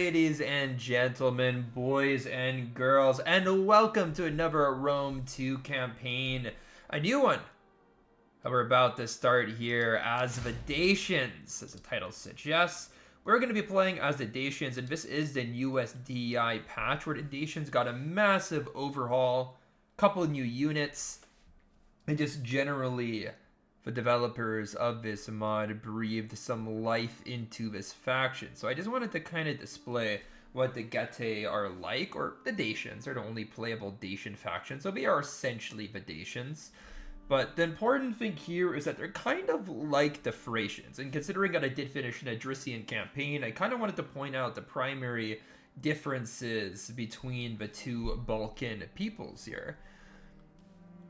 ladies and gentlemen, boys and girls, and welcome to another Rome 2 campaign. A new one that we're about to start here as the Dacians, as the title suggests. We're going to be playing as the Dacians, and this is the newest DEI patch where the Dacians got a massive overhaul, couple new units, and just generally the developers of this mod breathed some life into this faction. So I just wanted to kind of display what the Getae are like, or the Dacians. They're the only playable Dacian faction, so they are essentially the Dacians. But the important thing here is that they're kind of like the Thracians. And considering that I did finish an Dacian campaign, I kind of wanted to point out the primary differences between the two Balkan peoples here.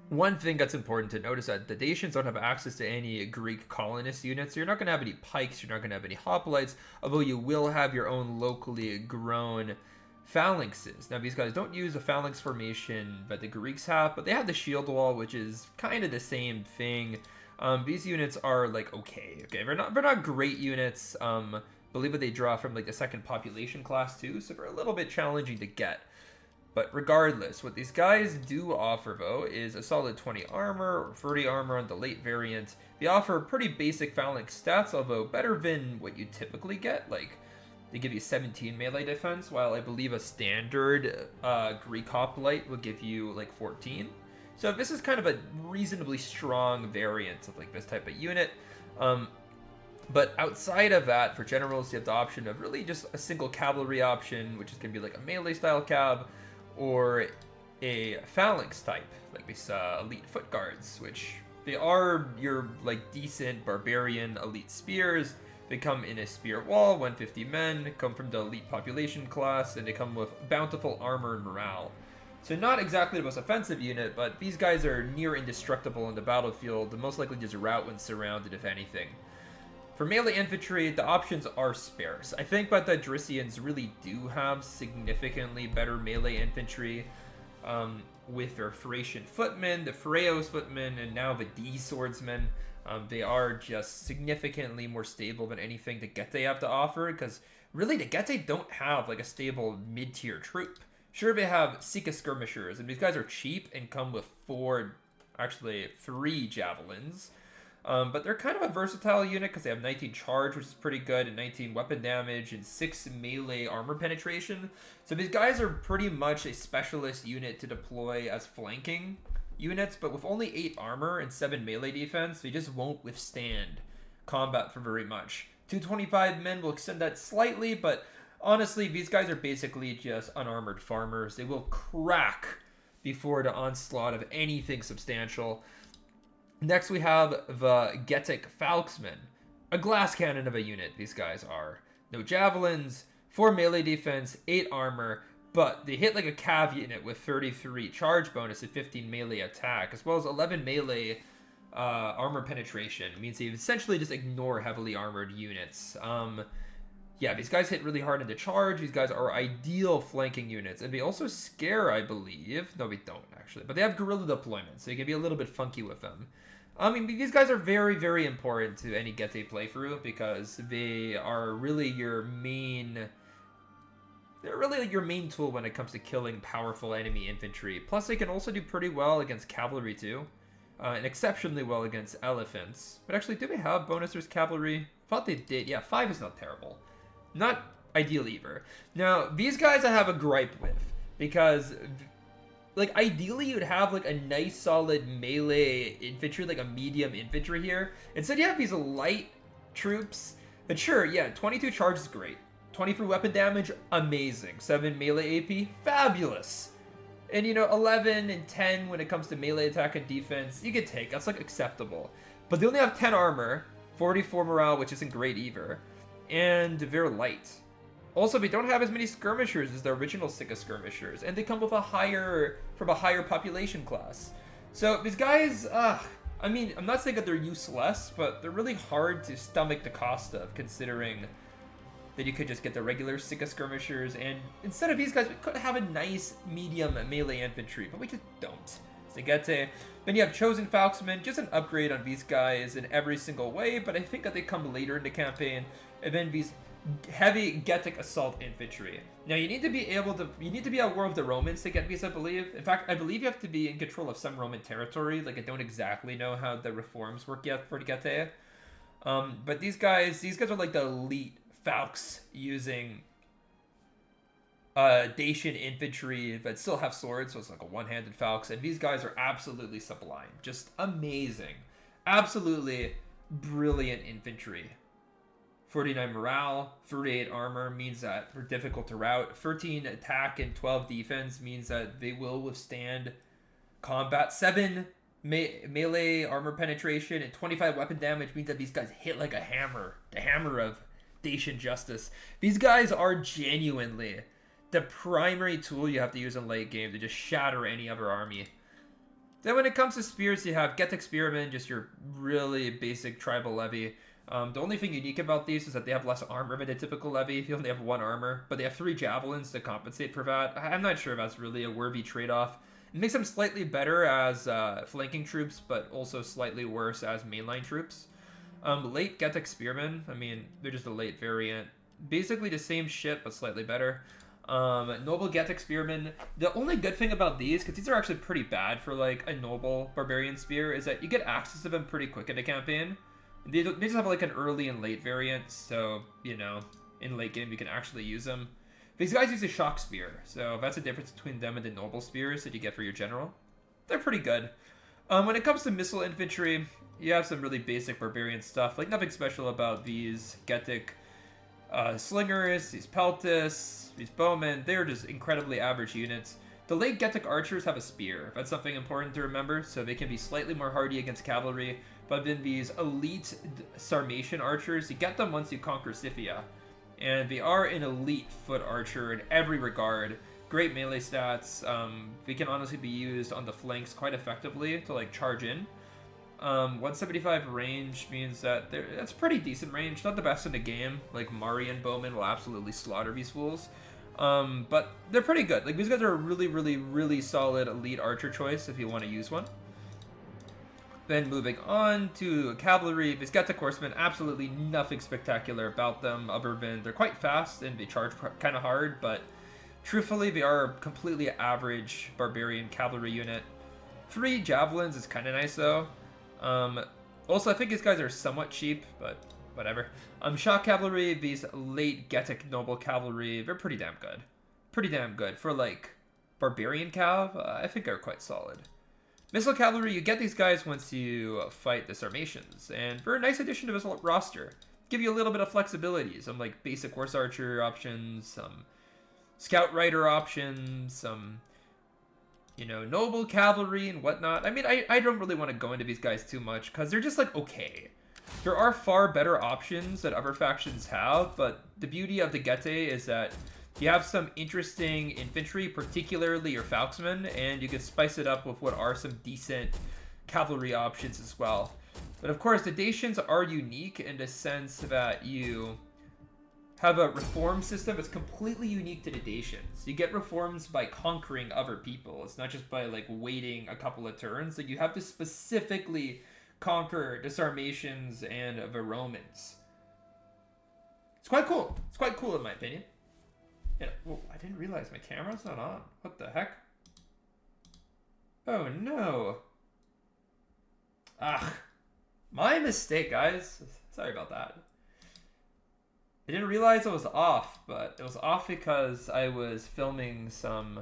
One thing that's important to notice is that the Dacians don't have access to any Greek colonist units. So you're not going to have any pikes, you're not going to have any hoplites, although you will have your own locally grown phalanxes. Now, these guys don't use a phalanx formation that the Greeks have, but they have the shield wall, which is kind of the same thing. These units are like okay. They're not great units. Believe it, they draw from like the second population class too, so they're a little bit challenging to get. But regardless, what these guys do offer, though, is a solid 20 armor or 30 armor on the late variant. They offer pretty basic phalanx stats, although better than what you typically get. Like, they give you 17 melee defense, while I believe a standard Greek hoplite will give you, like, 14. So this is kind of a reasonably strong variant of, like, this type of unit. But outside of that, for generals, you have the option of really just a single cavalry option, which is going to be like a melee-style cab, or a phalanx type, like these elite foot guards, which they are your like decent barbarian elite spears. They come in a spear wall, 150 men, come from the elite population class, and they come with bountiful armor and morale. So not exactly the most offensive unit, but these guys are near indestructible in the battlefield, and most likely just rout when surrounded, if anything. For melee infantry, the options are sparse. I think that the Dacians really do have significantly better melee infantry with their Thracian footmen, the Pharaoh's footmen, and now the D swordsmen. They are just significantly more stable than anything the Getae have to offer, because really the Getae don't have like a stable mid-tier troop. Sure, they have Sika skirmishers, and these guys are cheap and come with 3 javelins. But they're kind of a versatile unit because they have 19 charge, which is pretty good, and 19 weapon damage, and 6 melee armor penetration. So these guys are pretty much a specialist unit to deploy as flanking units, but with only 8 armor and 7 melee defense, they just won't withstand combat for very much. 225 men will extend that slightly, but honestly, these guys are basically just unarmored farmers. They will crack before the onslaught of anything substantial. Next, we have the Getae Falxmen, a glass cannon of a unit. These guys are no javelins, 4 melee defense, 8 armor, but they hit like a cav unit with 33 charge bonus and 15 melee attack, as well as 11 melee armor penetration. It means they essentially just ignore heavily armored units. Yeah, these guys hit really hard into charge. These guys are ideal flanking units, and they also scare, I believe. No, they don't, actually. But they have guerrilla deployment, so you can be a little bit funky with them. I mean, these guys are very, very important to any Getae playthrough, because they are really your main... They're really like your main tool when it comes to killing powerful enemy infantry. Plus, they can also do pretty well against cavalry, too. And exceptionally well against elephants. But actually, do they have bonusers cavalry? Thought they did. Yeah, 5 is not terrible. Not ideal either. Now, these guys I have a gripe with, because, like, ideally you'd have, like, a nice solid melee infantry, like a medium infantry here. Instead, you have these light troops. And sure, yeah, 22 charge is great. 23 weapon damage, amazing. 7 melee AP, fabulous. And, you know, 11 and 10 when it comes to melee attack and defense, you can take. That's, like, acceptable. But they only have 10 armor, 44 morale, which isn't great either. And they're light. Also, they don't have as many skirmishers as the original Sika skirmishers, and they come with from a higher population class. So these guys, I mean, I'm not saying that they're useless, but they're really hard to stomach the cost of, considering that you could just get the regular Sika skirmishers, and instead of these guys, we could have a nice medium melee infantry, but we just don't. So Getae. Then you have Chosen Falxmen, just an upgrade on these guys in every single way, but I think that they come later in the campaign. And then these heavy Getae assault infantry. Now you need to be at war with the Romans to get these, I believe. In fact, I believe you have to be in control of some Roman territory. Like, I don't exactly know how the reforms work yet for Getae. But these guys are like the elite Falks using Dacian infantry that still have swords, so it's like a one-handed Falks, and these guys are absolutely sublime. Just amazing. Absolutely brilliant infantry. 49 morale, 38 armor means that they're difficult to rout. 13 attack and 12 defense means that they will withstand combat. 7 melee armor penetration and 25 weapon damage means that these guys hit like a hammer. The hammer of Dacian justice. These guys are genuinely the primary tool you have to use in late game to just shatter any other army. Then when it comes to spears, you have Getae Spearmen, just your really basic tribal levy. The only thing unique about these is that they have less armor than a typical levy. You only have 1 armor, but they have 3 javelins to compensate for that. I'm not sure if that's really a worthy trade-off. It makes them slightly better as flanking troops, but also slightly worse as mainline troops. Late Getae Spearmen, I mean, they're just a late variant. Basically the same shit, but slightly better. Noble Getae Spearmen. The only good thing about these, because these are actually pretty bad for like a noble barbarian spear, is that you get access to them pretty quick in the campaign. They just have like an early and late variant, so, you know, in late game you can actually use them. These guys use a shock spear, so that's the difference between them and the noble spears that you get for your general. They're pretty good. When it comes to missile infantry, you have some really basic barbarian stuff, like nothing special about these Getae slingers, these peltis, these bowmen. They're just incredibly average units. The late Getae archers have a spear. That's something important to remember, so they can be slightly more hardy against cavalry. But then these elite Sarmatian archers, you get them once you conquer Scythia. And they are an elite foot archer in every regard. Great melee stats. They can honestly be used on the flanks quite effectively to like charge in. 175 range means that that's pretty decent range. Not the best in the game. Like Marian bowmen will absolutely slaughter these fools. But they're pretty good. Like, these guys are a really, really, really solid elite archer choice if you want to use one. Then moving on to cavalry, these Getae horsemen, absolutely nothing spectacular about them other than they're quite fast and they charge kind of hard, but truthfully they are a completely average barbarian cavalry unit. 3 javelins is kind of nice though. Also, I think these guys are somewhat cheap, but whatever. Shock cavalry, these late Getae noble cavalry, they're pretty damn good. Pretty damn good. For like barbarian cav, I think they're quite solid. Missile cavalry, you get these guys once you fight the Sarmatians, and they're a nice addition to this roster. Give you a little bit of flexibility, some like basic horse archer options, some scout rider options, some, you know, noble cavalry and whatnot. I mean, I don't really want to go into these guys too much, because they're just like okay. There are far better options that other factions have, but the beauty of the Getae is that you have some interesting infantry, particularly your Falksmen, and you can spice it up with what are some decent cavalry options as well. But of course, the Dacians are unique in the sense that you have a reform system that's completely unique to the Dacians. You get reforms by conquering other people. It's not just by like waiting a couple of turns. Like, you have to specifically conquer the Sarmatians and the Romans. It's quite cool. It's quite cool in my opinion. And, oh, I didn't realize my camera's not on. What the heck? Oh no. Ah, my mistake, guys. Sorry about that. I didn't realize it was off, but it was off because I was filming some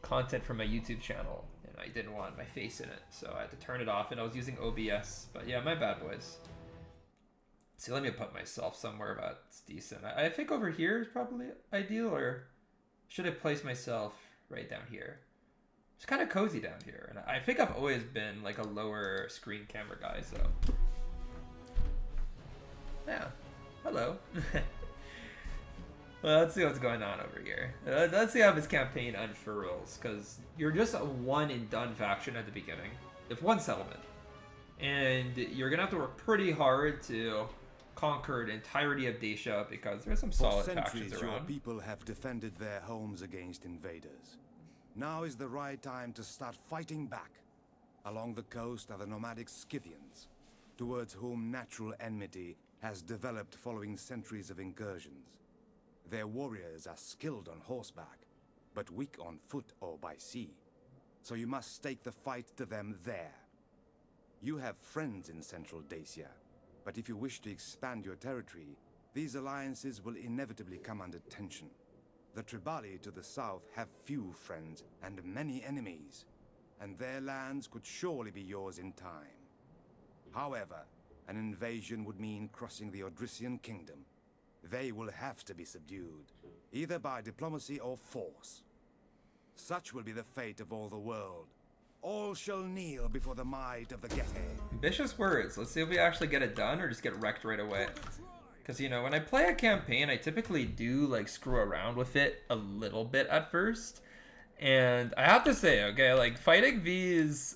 content for my YouTube channel, and I didn't want my face in it, so I had to turn it off, and I was using OBS. But yeah, my bad, boys. See, let me put myself somewhere that's decent. I think over here is probably ideal, or should I place myself right down here? It's kind of cozy down here, and I think I've always been like a lower screen camera guy, so yeah. Hello. Well, let's see what's going on over here. Let's see how this campaign unfurls, because you're just a one and done faction at the beginning. If one settlement. And you're going to have to work pretty hard to conquer the entirety of Dacia, because there's some solid factions around. Your people have defended their homes against invaders. Now is the right time to start fighting back. Along the coast are the nomadic Scythians, towards whom natural enmity has developed following centuries of incursions. Their warriors are skilled on horseback, but weak on foot or by sea. So you must stake the fight to them there. You have friends in central Dacia, but if you wish to expand your territory, these alliances will inevitably come under tension. The Tribali to the south have few friends and many enemies, and their lands could surely be yours in time. However, an invasion would mean crossing the Odrysian kingdom. They will have to be subdued, either by diplomacy or force. Such will be the fate of all the world. All shall kneel before the might of the Getae. Ambitious words. Let's see if we actually get it done or just get wrecked right away. Because, you know, when I play a campaign, I typically do, like, screw around with it a little bit at first. And I have to say, okay, like, fighting these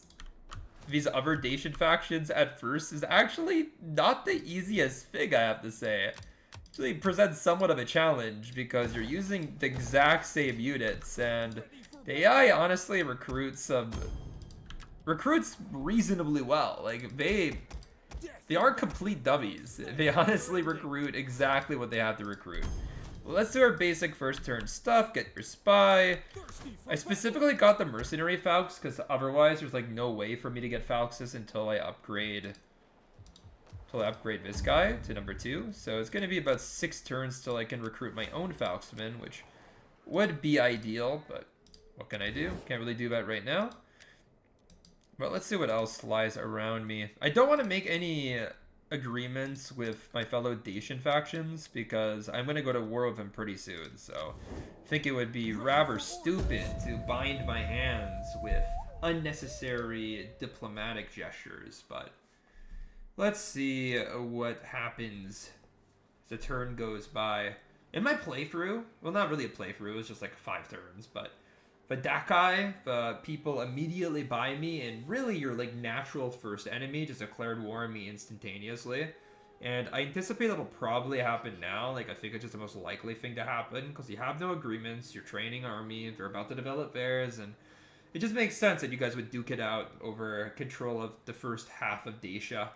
other Dacian factions at first is actually not the easiest thing, I have to say. Actually presents somewhat of a challenge because you're using the exact same units, and the AI honestly recruits reasonably well. Like, they aren't complete dummies. They honestly recruit exactly what they have to recruit. Well, let's do our basic first turn stuff. Get your spy. I specifically got the mercenary Falx because otherwise there's like no way for me to get Falxes until I upgrade this guy to number 2. So it's going to be about 6 turns till I can recruit my own Falxman, which would be ideal, but what can I do? Can't really do that right now. But let's see what else lies around me. I don't want to make any agreements with my fellow Dacian factions because I'm going to go to war with them pretty soon. So I think it would be rather stupid to bind my hands with unnecessary diplomatic gestures. But let's see what happens as the turn goes by. In my playthrough, well, not really a playthrough, it was just like 5 turns, but the Dacian, the people immediately buy me, and really your like natural first enemy just declared war on me instantaneously. And I anticipate that'll probably happen now. Like, I think it's just the most likely thing to happen because you have no agreements, you're training army, they're about to develop theirs, and it just makes sense that you guys would duke it out over control of the first half of Dacia.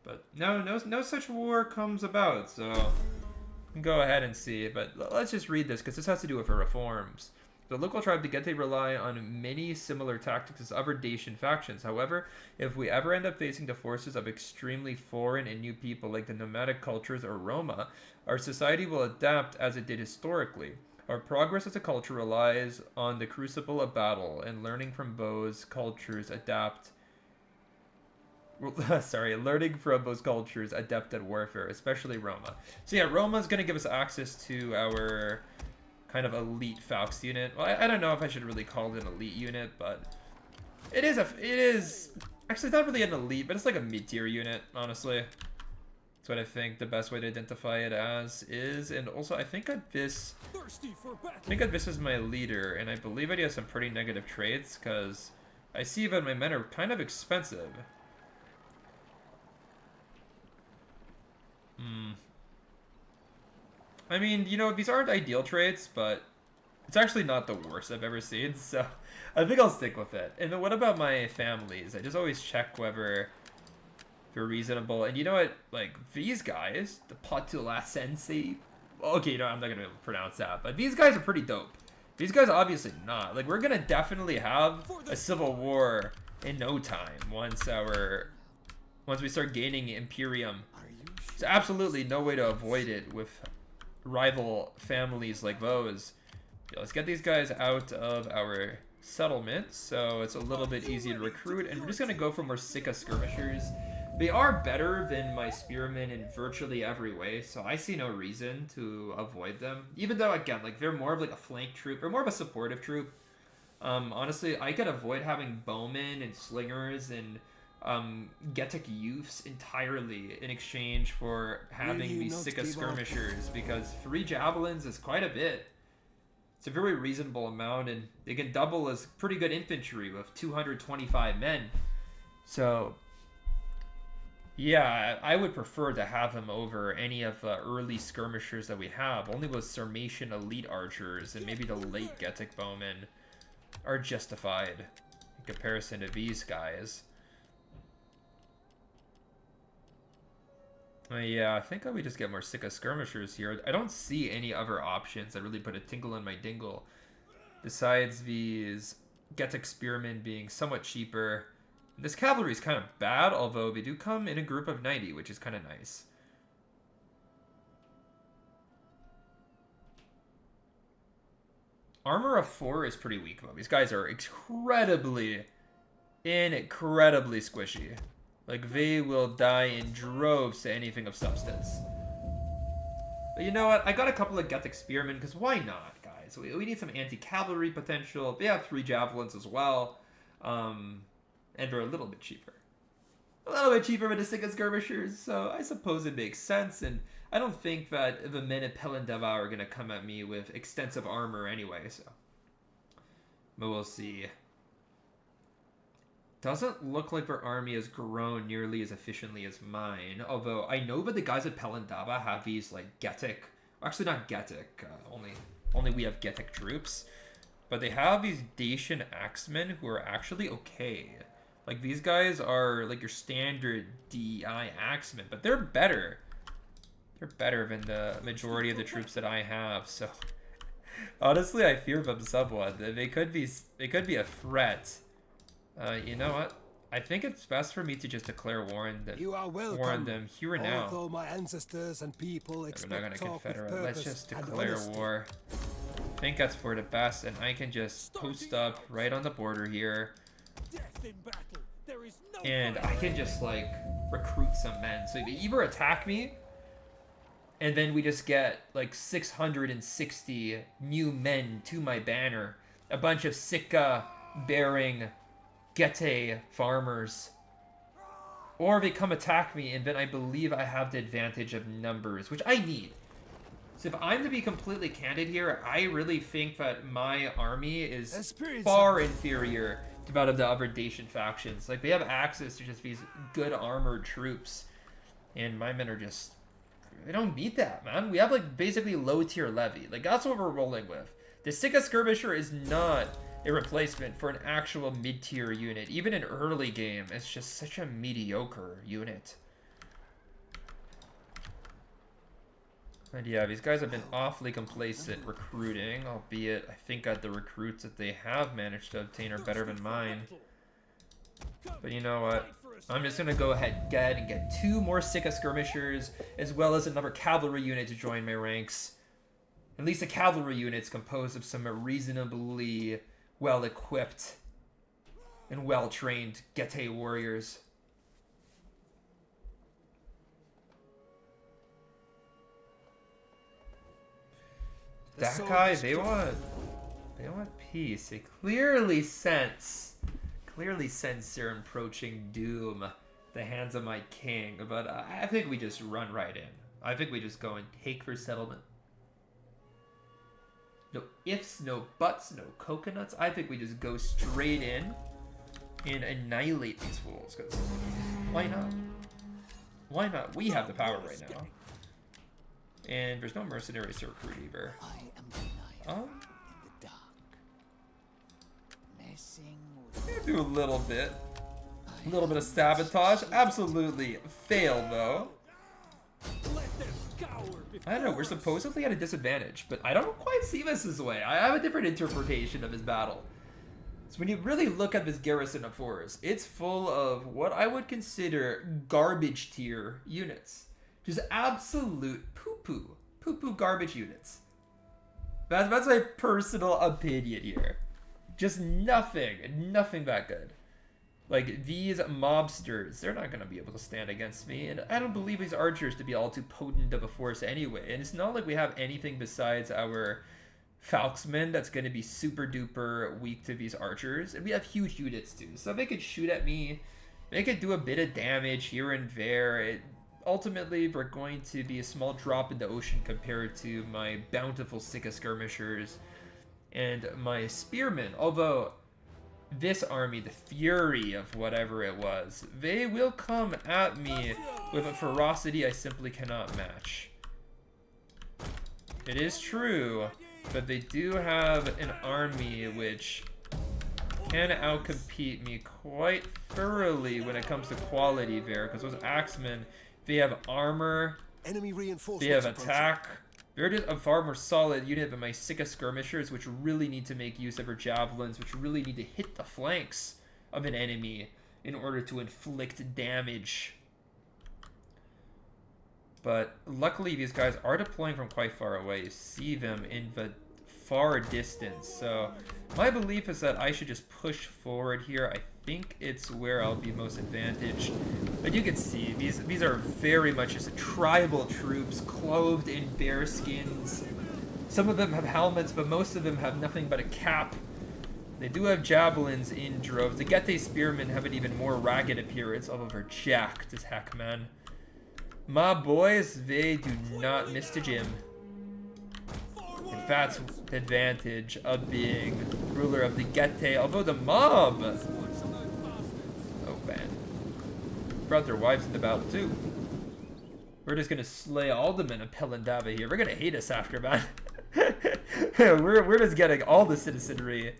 But no such war comes about, so we can go ahead and see. But let's just read this because this has to do with her reforms. The local tribe, the Getae, rely on many similar tactics as other Dacian factions. However, if we ever end up facing the forces of extremely foreign and new people like the nomadic cultures or Roma, our society will adapt as it did historically. Our progress as a culture relies on the crucible of battle and learning from those cultures adept at warfare, especially Roma. So yeah, Roma's going to give us access to our kind of elite Falx unit. Well, I don't know if I should really call it an elite unit, but it is actually, it's not really an elite, but it's like a mid-tier unit, honestly. That's what I think the best way to identify it as is. And also, I think that this is my leader, and I believe that he has some pretty negative traits because I see that my men are kind of expensive. I mean, you know, these aren't ideal traits, but it's actually not the worst I've ever seen, so I think I'll stick with it. And then what about my families? I just always check whether they're reasonable. And you know what? Like, these guys, the Patula Sensei... Okay, no, I'm not going to pronounce that, but these guys are pretty dope. These guys obviously not. Like, we're going to definitely have a civil war in no time once we start gaining Imperium. There's absolutely no way to avoid it with rival families like those. Yeah, let's get these guys out of our settlement so it's a little bit easier to recruit, and we're just going to go for more Sika skirmishers. They are better than my spearmen in virtually every way, so I see no reason to avoid them. Even though, again, like, they're more of like a flank troop, or more of a supportive troop. Honestly, I could avoid having bowmen and slingers and Getae youths entirely in exchange for having these Sika skirmishers, because 3 javelins is quite a bit. It's a very reasonable amount, and they can double as pretty good infantry with 225 men. So yeah, I would prefer to have him over any of the early skirmishers that we have. Only those Sarmatian elite archers and maybe the late Getae bowmen are justified in comparison to these guys. Yeah, I think we just get more Sika skirmishers here. I don't see any other options that really put a tingle in my dingle. Besides these Getae spearmen being somewhat cheaper. This cavalry is kind of bad, although they do come in a group of 90, which is kind of nice. Armor of 4 is pretty weak, though. These guys are incredibly squishy. Like, they will die in droves to anything of substance. But you know what? I got a couple of Getae spearmen, because why not, guys? We need some anti-cavalry potential. They have 3 javelins as well. And they're a little bit cheaper. A little bit cheaper with the Sika skirmishers, so I suppose it makes sense. And I don't think that the men at Pelendeva are going to come at me with extensive armor anyway, so. But we'll see. Doesn't look like their army has grown nearly as efficiently as mine. Although I know that the guys at Pelendava have these like Getae, actually not Getae, only we have Getae troops, but they have these Dacian axemen who are actually okay. Like these guys are like your standard DI axemen, but they're better. They're better than the majority of the troops that I have. So honestly, I fear them somewhat. They could be a threat. You know what? I think it's best for me to just declare war on them. You are welcome. Warn them here and now. Although my ancestors and people expect we're not gonna talk with confederate. Let's just purpose and declare honesty. war. I think that's for the best, and I can just post up right on the border here. Death in battle. There is no And fight. I can just like recruit some men. So they either attack me, and then we just get like 660 new men to my banner. A bunch of Sika bearing Getae farmers. Or they come attack me, and then I believe I have the advantage of numbers, which I need. So if I'm to be completely candid here, I really think that my army is far inferior to that of the other Dacian factions. Like, they have access to just these good armored troops, and my men are just... they don't need that, man. We have, like, basically low-tier levy. Like, that's what we're rolling with. The Sika Skirmisher is not a replacement for an actual mid-tier unit. Even in early game, it's just such a mediocre unit. And yeah, these guys have been awfully complacent recruiting, albeit I think that the recruits that they have managed to obtain are better than mine. But you know what? I'm just going to go ahead and get 2 more Sika Skirmishers, as well as another cavalry unit to join my ranks. At least the cavalry unit's composed of some reasonably well-equipped and well-trained Getae warriors. Dacian, they want peace. They clearly sense they're approaching doom at the hands of my king. But I think we just run right in. I think we just go and take for settlement. No ifs, no buts, no coconuts. I think we just go straight in and annihilate these fools. Because why not? Why not? We have the power right now. And there's no mercenaries to recruit either. I am the knife in the dark. Messing with Do a little bit of sabotage. Absolutely failed though. Let them cower I don't know, we're supposedly at a disadvantage, but I don't quite see this this way. I have a different interpretation of this battle. So when you really look at this garrison of fours, it's full of what I would consider garbage tier units. Just absolute poo-poo garbage units. That's my personal opinion here. Just nothing that good. Like, these mobsters, they're not going to be able to stand against me, and I don't believe these archers to be all too potent of a force anyway, and it's not like we have anything besides our Falksmen that's going to be super duper weak to these archers, and we have huge units too, so they could shoot at me, they could do a bit of damage here and there. Ultimately, they're going to be a small drop in the ocean compared to my bountiful Sika skirmishers and my spearmen, although this army, the fury of whatever it was, they will come at me with a ferocity I simply cannot match. It is true, but they do have an army which can outcompete me quite thoroughly when it comes to quality there, because those axemen, They have armor. Enemy They reinforcements have approaching. attack. They're just a far more solid unit than my Sika skirmishers, which really need to make use of her javelins, which really need to hit the flanks of an enemy in order to inflict damage. But luckily, these guys are deploying from quite far away. You see them in the far distance. So my belief is that I should just push forward here. I think it's where I'll be most advantaged. But you can see, these are very much just tribal troops, clothed in bear skins. Some of them have helmets, but most of them have nothing but a cap. They do have javelins in droves. The Getae spearmen have an even more ragged appearance, although they're jacked as heck, man. My boys, they do not miss the gym. And that's the advantage of being ruler of the Getae, although the mob, oh man, brought their wives into battle too. We're just gonna slay all the men of Pelindava here. We're gonna hate us after, man. we're just getting all the citizenry.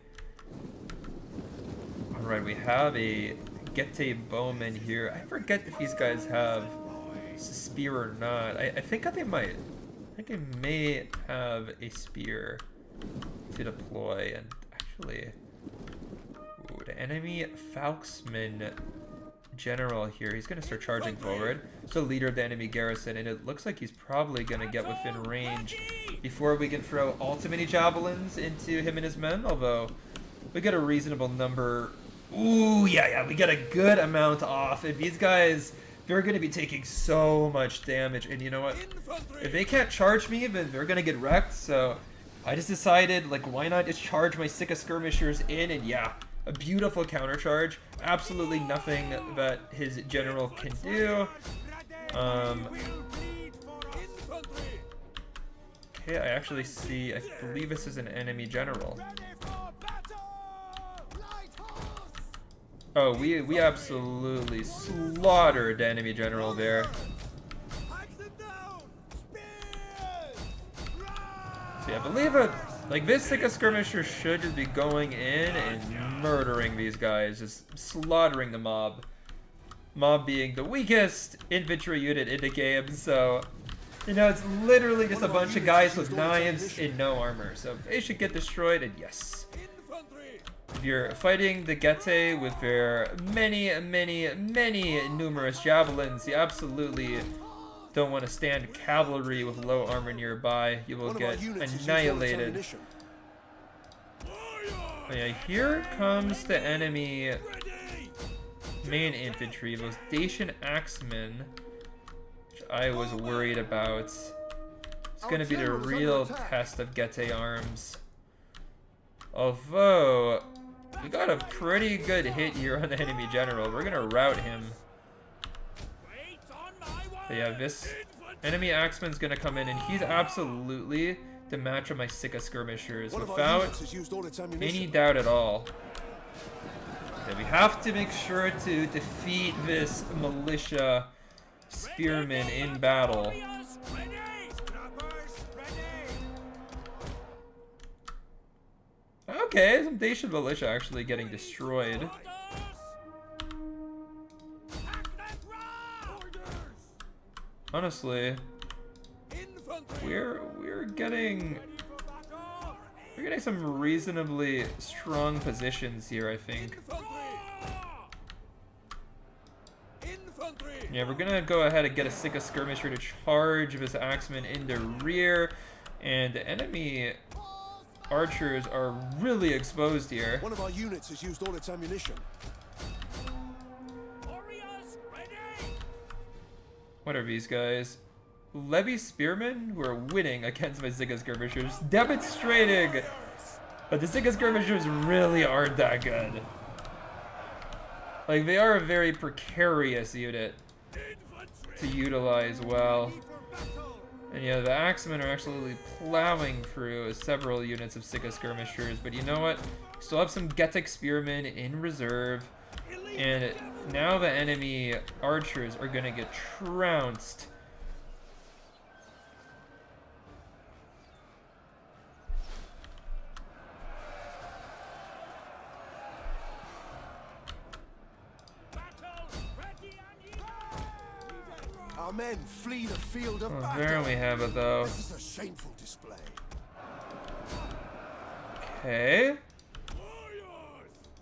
Alright, we have a Getae bowman here. I forget if these guys have a spear or not. I think that they might. I think they may have a spear to deploy. And actually, ooh, the enemy Falksman general here, he's going to start charging forward. He's the leader of the enemy garrison, and it looks like he's probably going to get within range before we can throw all too many javelins into him and his men, although we get a reasonable number. Ooh, yeah, we get a good amount off. And these guys, they're going to be taking so much damage. And you know what? If they can't charge me, then they're going to get wrecked. So I just decided, like, why not just charge my Sika skirmishers in? And yeah, a beautiful countercharge. Absolutely nothing that his general can do. Okay, I actually see, I believe this is an enemy general. Oh, we absolutely slaughtered the enemy general there. So yeah, I believe it. Like, this Sika skirmisher should just be going in and murdering these guys, just slaughtering the mob. Mob being the weakest infantry unit in the game, so you know, it's literally just a bunch of guys with knives and no armor. So they should get destroyed, and yes. If you're fighting the Getae with their many numerous javelins, you absolutely don't want to stand cavalry with low armor nearby. You will get annihilated. Oh yeah, here comes the enemy main infantry, those Dacian axemen, which I was worried about. It's going to be the real test of Getae arms. Although, we got a pretty good hit here on the enemy general. We're gonna rout him. But yeah, this enemy axeman's gonna come in, and he's absolutely the match of my Sika skirmishers without any doubt at all. Yeah, we have to make sure to defeat this militia spearman in battle. Okay, some Dacian militia actually getting destroyed. Honestly, we're getting some reasonably strong positions here, I think. Yeah, we're gonna go ahead and get a Sika skirmisher to charge this axeman in the rear, and the enemy archers are really exposed here. One of our units has used all its ammunition. What are these guys? Levy spearmen who are winning against my Sika skirmishers, demonstrating but the Sika skirmishers really aren't that good. Like, they are a very precarious unit to utilize well. And yeah, the axemen are absolutely plowing through several units of Sika skirmishers, but you know what? Still have some Getae spearmen in reserve, and now the enemy archers are gonna get trounced. Our men flee the field of Oh, battle. there we have it, though. This is a shameful display. Okay.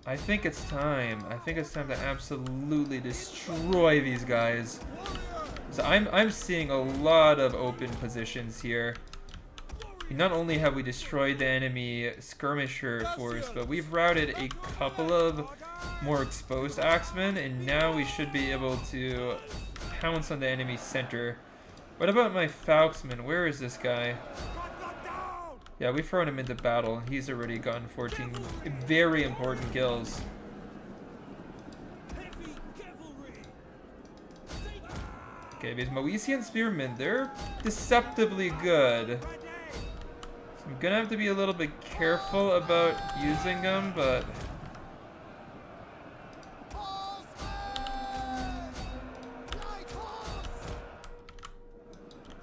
I think it's time. I think it's time to absolutely destroy these guys. So I'm seeing a lot of open positions here. Not only have we destroyed the enemy skirmisher force, but we've routed a couple of more exposed axemen, and now we should be able to pounce on the enemy center. What about my falxman? Where is this guy? Yeah, we've thrown him into battle. He's already gotten 14 very important kills. Okay, these Moesian spearmen, they're deceptively good. So I'm gonna have to be a little bit careful about using them, but...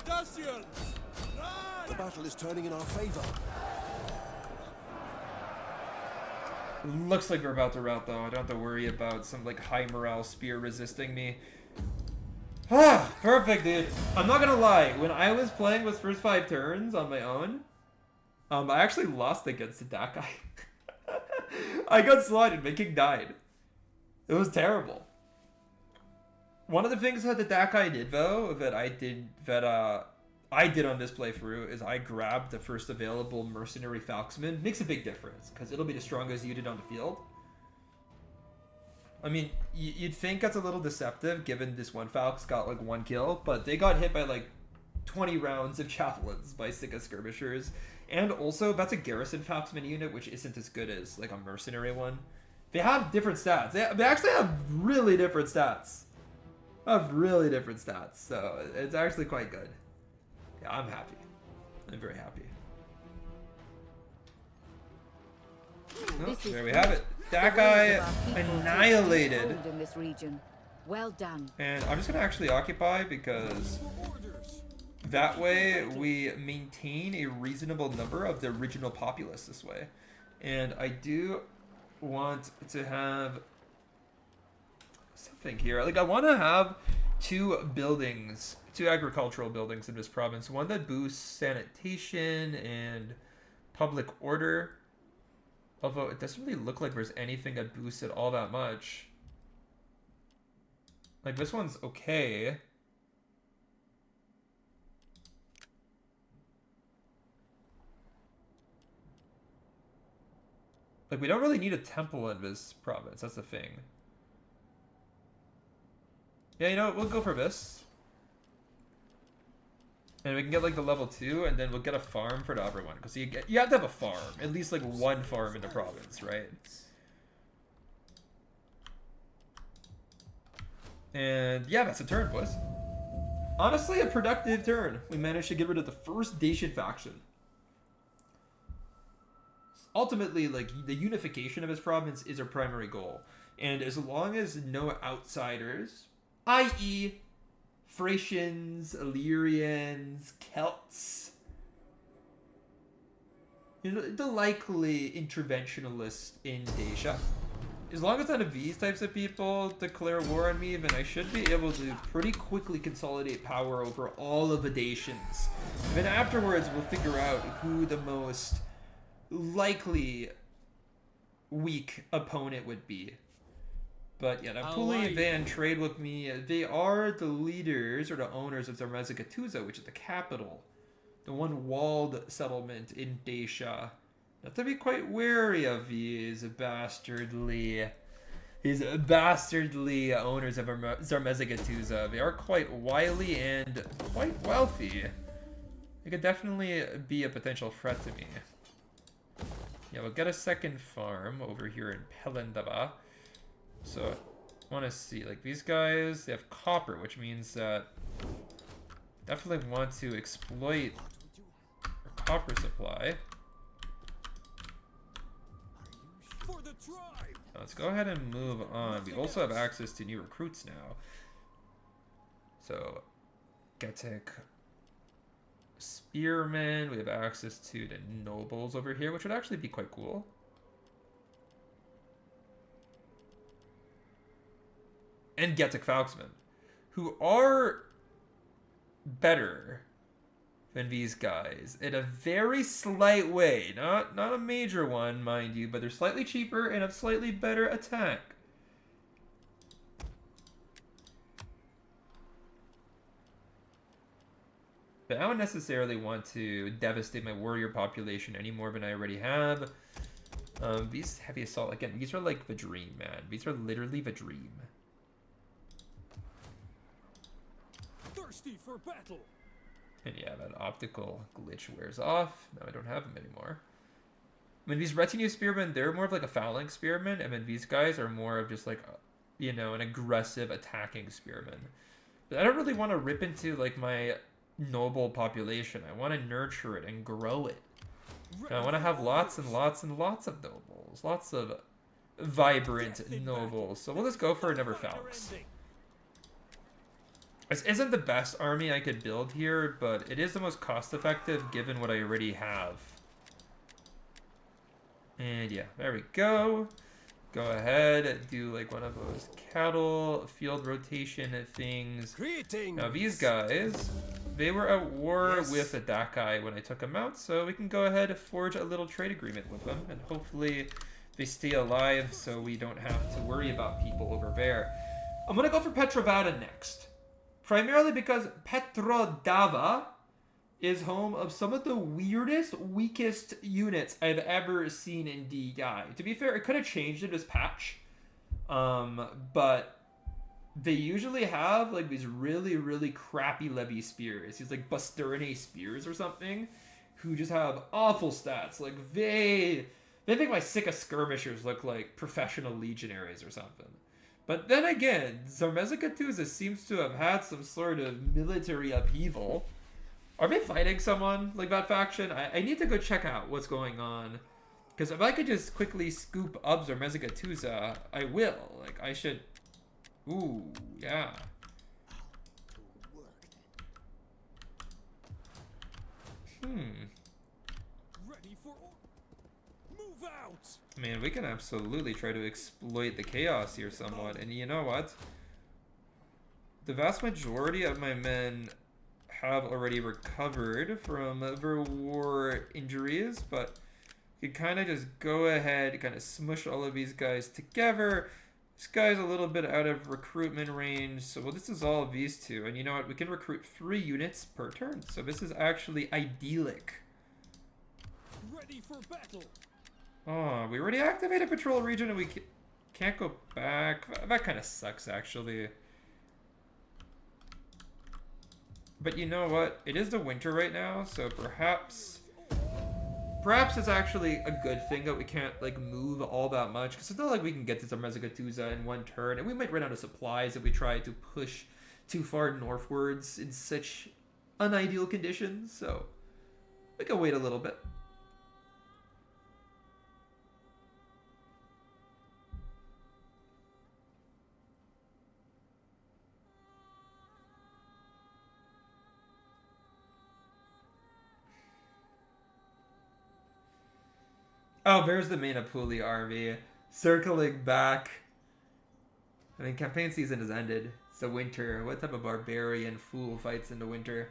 Dacians! The battle is turning in our favor. Looks like we're about to rout, though. I don't have to worry about some, like, high morale spear resisting me. Ah, perfect, dude. I'm not gonna lie. When I was playing those first 5 turns on my own, I actually lost against the Dacia. I got slotted. My king died. It was terrible. One of the things that the Dacia did, though, that I did on this playthrough is I grabbed the first available mercenary falxman. Makes a big difference because it'll be the strongest unit on the field. I mean, you'd think that's a little deceptive given this one falx got like 1 kill, but they got hit by like 20 rounds of javelins by Sika skirmishers. And also, that's a garrison falxman unit, which isn't as good as like a mercenary one. They have different stats. They actually have really different stats. So it's actually quite good. Yeah, I'm happy. I'm very happy. Oh, there we have it. That guy annihilated. In this region. Well done. And I'm just going to actually occupy because that way we maintain a reasonable number of the original populace this way. And I do want to have something here. Like, I want to have 2 buildings, 2 agricultural buildings in this province. One that boosts sanitation and public order. Although it doesn't really look like there's anything that boosts it all that much. Like, this one's okay. Like, we don't really need a temple in this province. That's the thing. Yeah, you know what? We'll go for this. And we can get like the level 2, and then we'll get a farm for the upper one. Because you have to have a farm. At least like 1 farm in the province, right? And yeah, that's a turn, boys. Honestly, a productive turn. We managed to get rid of the first Dacian faction. Ultimately, like, the unification of his province is our primary goal. And as long as no outsiders, i.e. Thracians, Illyrians, Celts, you know, the likely interventionalists in Dacia. As long as none of these types of people declare war on me, then I should be able to pretty quickly consolidate power over all of the Dacians. And then afterwards, we'll figure out who the most likely weak opponent would be. But yeah, Napuli Van trade with me. They are the leaders or the owners of Getae, which is the capital. The one walled settlement in Dacia. You have to be quite wary of these dastardly owners of Getae. They are quite wily and quite wealthy. They could definitely be a potential threat to me. Yeah, we'll get a second farm over here in Pelendava. So, I want to see, like, these guys, they have copper, which means that definitely want to exploit our copper supply. For the tribe. Now, let's go ahead and move on. We also have access to new recruits now. So, Getae spearmen, we have access to the nobles over here, which would actually be quite cool. And Getae falxmen, who are better than these guys in a very slight way. Not a major one, mind you, but they're slightly cheaper and have slightly better attack. But I don't necessarily want to devastate my warrior population any more than I already have. These heavy assault, again, these are like the dream, man. These are literally the dream. Thirsty for battle. And yeah, that optical glitch wears off. Now I don't have them anymore. I mean, these retinue spearmen, they're more of like a phalanx spearman, and then these guys are more of just like, you know, an aggressive attacking spearman. But I don't really want to rip into like my noble population. I want to nurture it and grow it. And I want to have lots and lots and lots of nobles, lots of vibrant nobles. So we'll just go for another phalanx. This isn't the best army I could build here, but it is the most cost-effective given what I already have. And yeah, there we go. Go ahead, do like one of those cattle field rotation things. Greetings. Now these guys, they were at war with the Dacian when I took them out, so we can go ahead and forge a little trade agreement with them, and hopefully they stay alive so we don't have to worry about people over there. I'm gonna go for Petrovada next. Primarily because Petrodava is home of some of the weirdest, weakest units I've ever seen in DI. To be fair, it could have changed in this patch. But they usually have like these really, really crappy levy spears. These like Basterne spears or something, who just have awful stats. Like they make my Sika skirmishers look like professional legionaries or something. But then again, Zarmezza seems to have had some sort of military upheaval. Are they fighting someone like that faction? I need to go check out what's going on. Because if I could just quickly scoop up Zarmezza, I will. Like, I should... Ooh, yeah. Ready for move out. Man, we can absolutely try to exploit the chaos here somewhat. And you know what? The vast majority of my men have already recovered from their war injuries, but you kind of just go ahead, kind of smush all of these guys together. This guy's a little bit out of recruitment range, so we'll just dissolve these two. And you know what? We can recruit 3 units per turn, so this is actually idyllic. Ready for battle. Oh, we already activated patrol region and we can't go back. That kind of sucks, actually. But you know what? It is the winter right now, so perhaps it's actually a good thing that we can't like move all that much, because it's not like we can get to Zarmezza in one turn, and we might run out of supplies if we try to push too far northwards in such unideal conditions. So we can wait a little bit. Oh, there's the Mainapuli army circling back. I mean, campaign season has ended. It's the winter. What type of barbarian fool fights in the winter?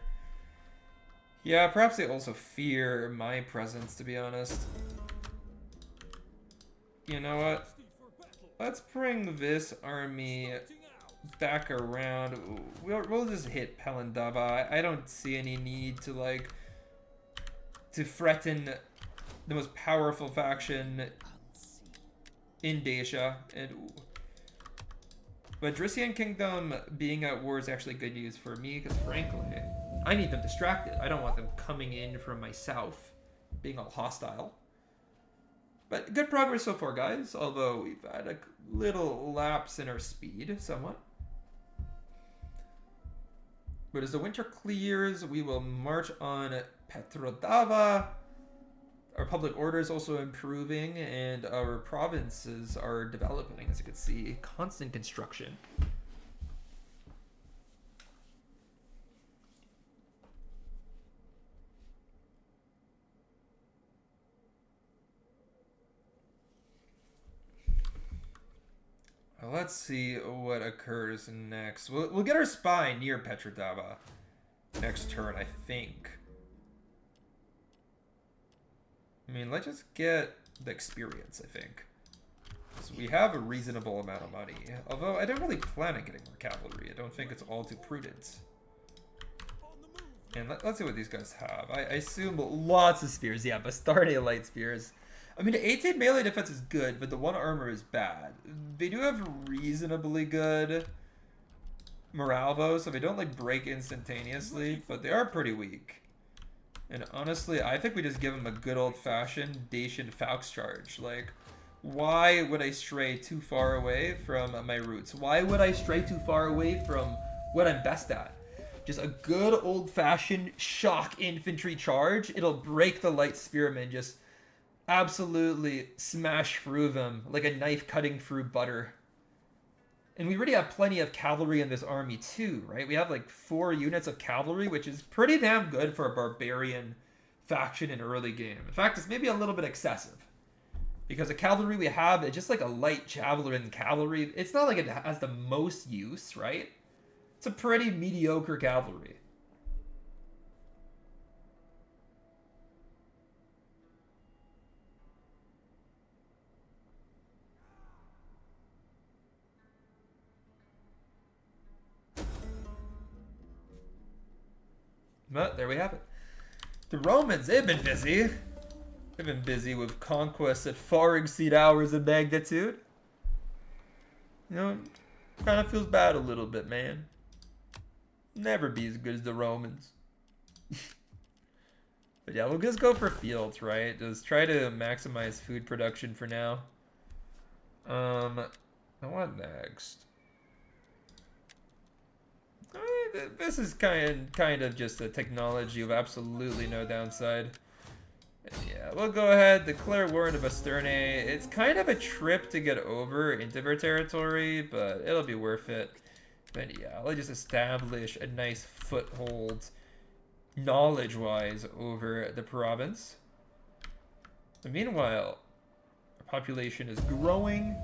Yeah, perhaps they also fear my presence, to be honest. You know what? Let's bring this army back around. We'll just hit Pelendava. I don't see any need to, like, to threaten the most powerful faction in Dacia. And but Dacian Kingdom being at war is actually good news for me, because frankly, I need them distracted. I don't want them coming in from my south, being all hostile. But good progress so far, guys, although we've had a little lapse in our speed, somewhat. But as the winter clears, we will march on Petrodava. Our public order is also improving, and our provinces are developing, as you can see. Constant construction. Let's see what occurs next. We'll get our spy near Petrodava. next turn, I think. I mean, let's just get the experience, I think. So we have a reasonable amount of money. Although, I don't really plan on getting more cavalry. I don't think it's all too prudent. And let's see what these guys have. I assume lots of spears. Yeah, Bastarde light spears. I mean, the 18 melee defense is good, but the 1 armor is bad. They do have reasonably good morale, though, so they don't, like, break instantaneously, but they are pretty weak. And honestly, I think we just give them a good old-fashioned Dacian Falx charge. Like, why would I stray too far away from my roots? Why would I stray too far away from what I'm best at? Just a good old-fashioned shock infantry charge. It'll break the light spearmen, just absolutely smash through them like a knife cutting through butter. And we already have plenty of cavalry in this army too, right? We have like 4 units of cavalry, which is pretty damn good for a barbarian faction in early game. In fact, it's maybe a little bit excessive. Because the cavalry we have is just like a light javelin cavalry. It's not like it has the most use, right? It's a pretty mediocre cavalry. But there we have it. The Romans, they've been busy. They've been busy with conquests that far exceed ours in magnitude. You know, kind of feels bad a little bit, man. Never be as good as the Romans. But yeah, we'll just go for fields, right? Just try to maximize food production for now. What next? This is kind of just a technology with absolutely no downside. And yeah, we'll go ahead, declare war into Basterne. It's kind of a trip to get over into their territory, but it'll be worth it. But yeah, let's just establish a nice foothold, knowledge-wise, over the province. But meanwhile, our population is growing.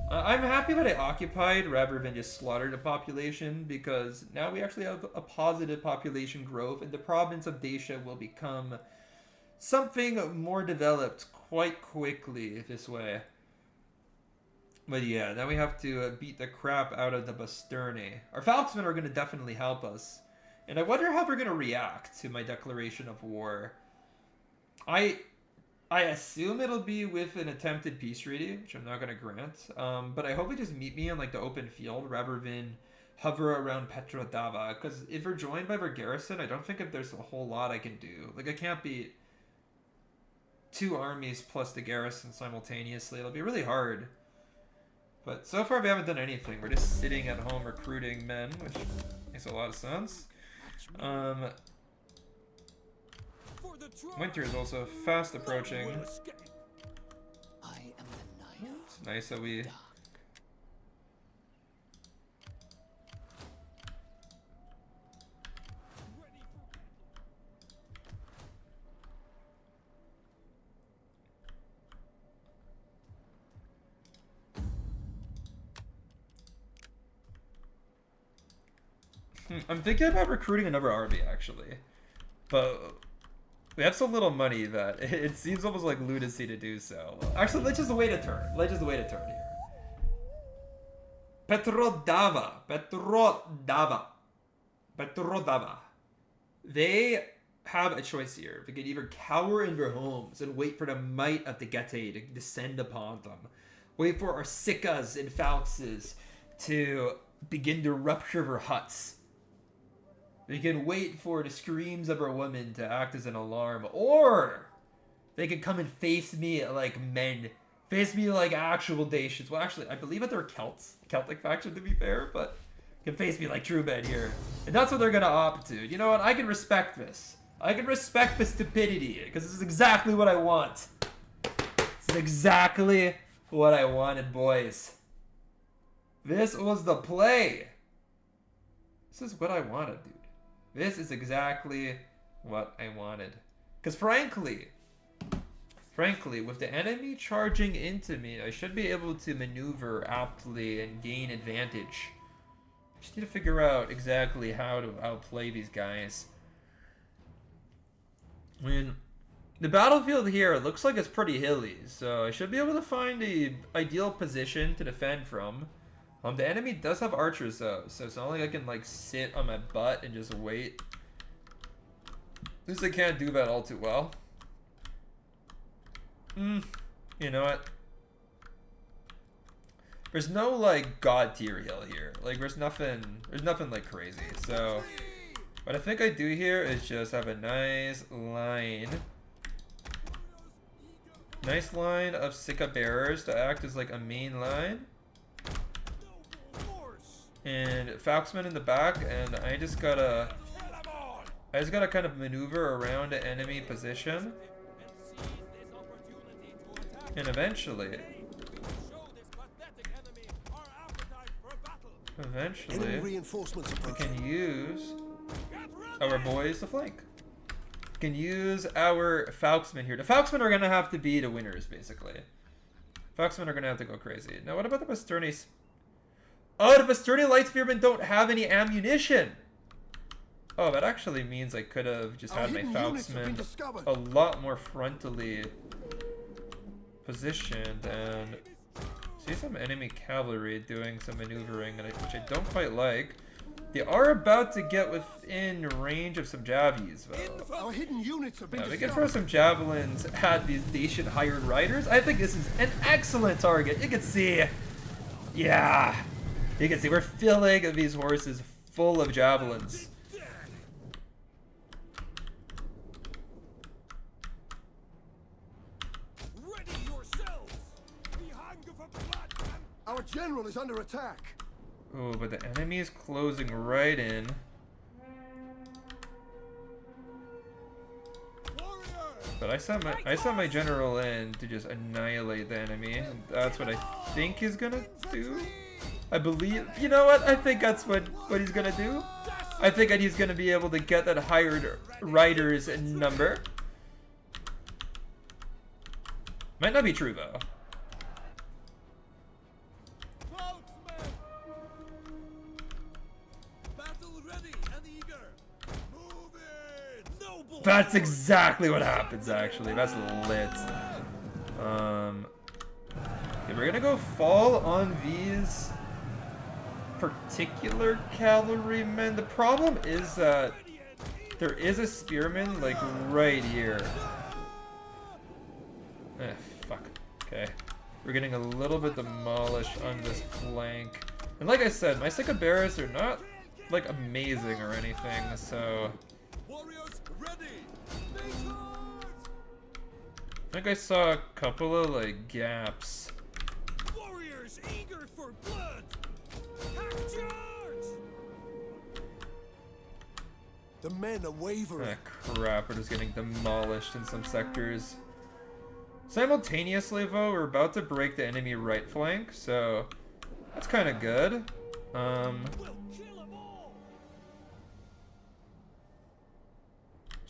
I'm happy that I occupied rather than just slaughtered a population, because now we actually have a positive population growth, and the province of Dacia will become something more developed quite quickly this way. But yeah, now we have to beat the crap out of the Basterne. Our Falxmen are going to definitely help us. And I wonder how they're going to react to my declaration of war. I assume it'll be with an attempted peace treaty, which I'm not going to grant. But I hope they just meet me on like the open field rather than hover around Petrodava. Because if they're joined by their garrison, I don't think if there's a whole lot I can do. Like, I can't beat 2 armies plus the garrison simultaneously. It'll be really hard. But so far we haven't done anything. We're just sitting at home recruiting men, which makes a lot of sense. Winter is also fast approaching. I am the knife. It's nice that we... I'm thinking about recruiting another army, actually. But we have so little money that it seems almost like lunacy to do so. Actually, let's just wait a turn. Let's just wait a turn here. Petrodava. They have a choice here. They can either cower in their homes and wait for the might of the Getae to descend upon them. Wait for our Sicas and Falxes to begin to rupture their huts. They can wait for the screams of our women to act as an alarm. Or they can come and face me like men. Face me like actual Dacians. Well, actually, I believe that they're Celts. Celtic faction, to be fair. But can face me like true men here. And that's what they're going to opt to. You know what? I can respect this. I can respect the stupidity. Because this is exactly what I want. This is exactly what I wanted, boys. This was the play. This is what I wanted, dude. This is exactly what I wanted. Because frankly, with the enemy charging into me, I should be able to maneuver aptly and gain advantage. I just need to figure out exactly how to outplay these guys. I mean, the battlefield here looks like it's pretty hilly, so I should be able to find a ideal position to defend from. The enemy does have archers though, so it's not like I can like sit on my butt and just wait. At least I can't do that all too well. You know what? There's no like god tier hill here. Like there's nothing like crazy. So what I think I do here is just have a nice line of Sika bearers to act as like a main line. And Falxman in the back, and I just gotta kind of maneuver around an enemy position. And eventually we can use our boys to flank. We can use our Falxmen here. The Falxmen are gonna have to be the winners, basically. Falxmen are gonna have to go crazy. Now, what about the Basturni? Oh, the Basturni light spearmen don't have any ammunition. Oh, that actually means I could have just had my Falxmen a lot more frontally positioned, and see some enemy cavalry doing some maneuvering, which I don't quite like. They are about to get within range of some javies, though. Our hidden units have been We can throw some javelins at these Dacian hired riders. I think this is an excellent target. You can see, yeah, you can see we're filling these horses full of javelins. Our general is under attack. Oh, but the enemy is closing right in. But I sent my general in to just annihilate the enemy. And that's what I think he's gonna do. I believe, you know what? I think that's what he's gonna do. I think that he's gonna be able to get that hired rider's number. Might not be true though. That's exactly what happens, actually. That's lit. Okay, we're gonna go fall on these particular cavalrymen. The problem is that there is a spearman, like, right here. Fuck. Okay. We're getting a little bit demolished on this flank. And like I said, my Sika bearers are not, like, amazing or anything, so... I think I saw a couple of like gaps. Warriors eager for blood. Charge! The men are wavering. Ah, crap, we're just getting demolished in some sectors. Simultaneously though, we're about to break the enemy right flank, so that's kind of good.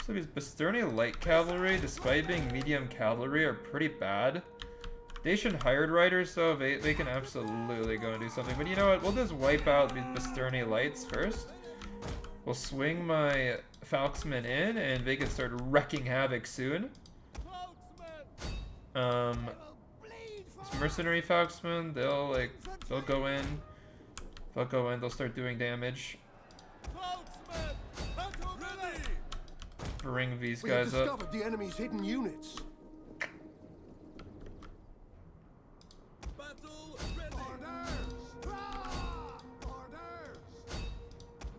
So these Basturni light cavalry, despite being medium cavalry, are pretty bad. Dacian hired riders, though, they can absolutely go and do something. But you know what? We'll just wipe out these Basturni lights first. We'll swing my Falxmen in, and they can start wrecking havoc soon. These mercenary Falxmen, they'll go in. They'll start doing damage. Bring these guys up. We have discovered the enemy's hidden units. Battle ready. Orders!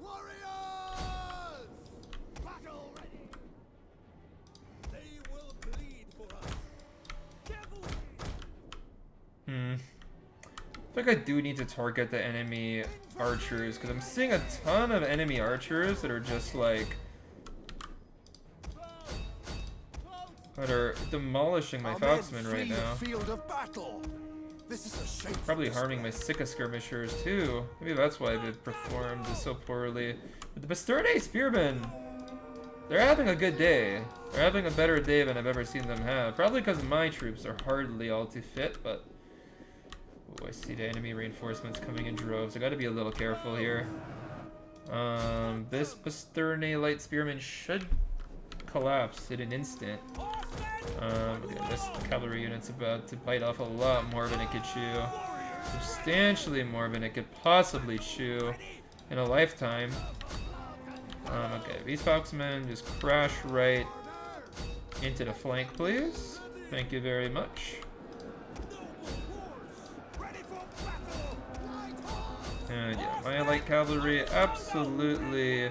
Warriors! Battle ready. They will bleed for us. Cavalry. I think I do need to target the enemy archers, because I'm seeing a ton of enemy archers that are just like... that are demolishing my Falxmen right now. Field of battle. This is a shameful Probably harming my Sika skirmishers too. Maybe that's why they've performed so poorly. But the Basturni spearmen, they're having a good day. They're having a better day than I've ever seen them have. Probably because my troops are hardly all too fit, but... oh, I see the enemy reinforcements coming in droves. I gotta be a little careful here. This Basturni light spearman should collapse in an instant. Okay, this cavalry unit's about to bite off a lot more than it could chew. Substantially more than it could possibly chew in a lifetime. Okay, these Falksmen just crash right into the flank, please. Thank you very much. And yeah, my light cavalry absolutely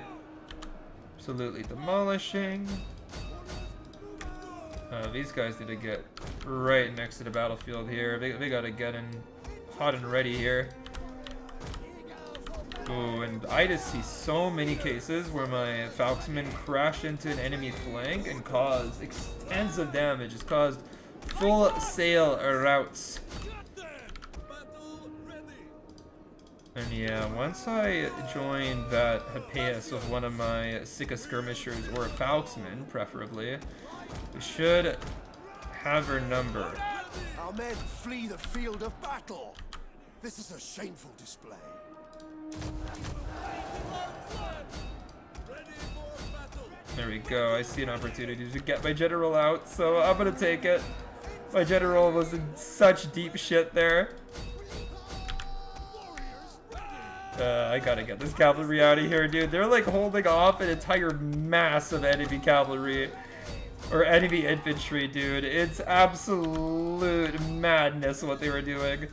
demolishing. These guys need to get right next to the battlefield here. They gotta get in hot and ready here. Ooh, and I just see so many cases where my Falksmen crashed into an enemy flank and caused extensive damage. It's caused full sail routes. And yeah, once I joined that Hippeus with one of my Sika skirmishers, or a Falksman, preferably, we should have her number. Our men flee the field of battle. This is a shameful display. There we go. I see an opportunity to get my general out, so I'm gonna take it. My general was in such deep shit there. I gotta get this cavalry out of here, dude. They're like holding off an entire mass of enemy cavalry. Or enemy infantry, dude. It's absolute madness what they were doing.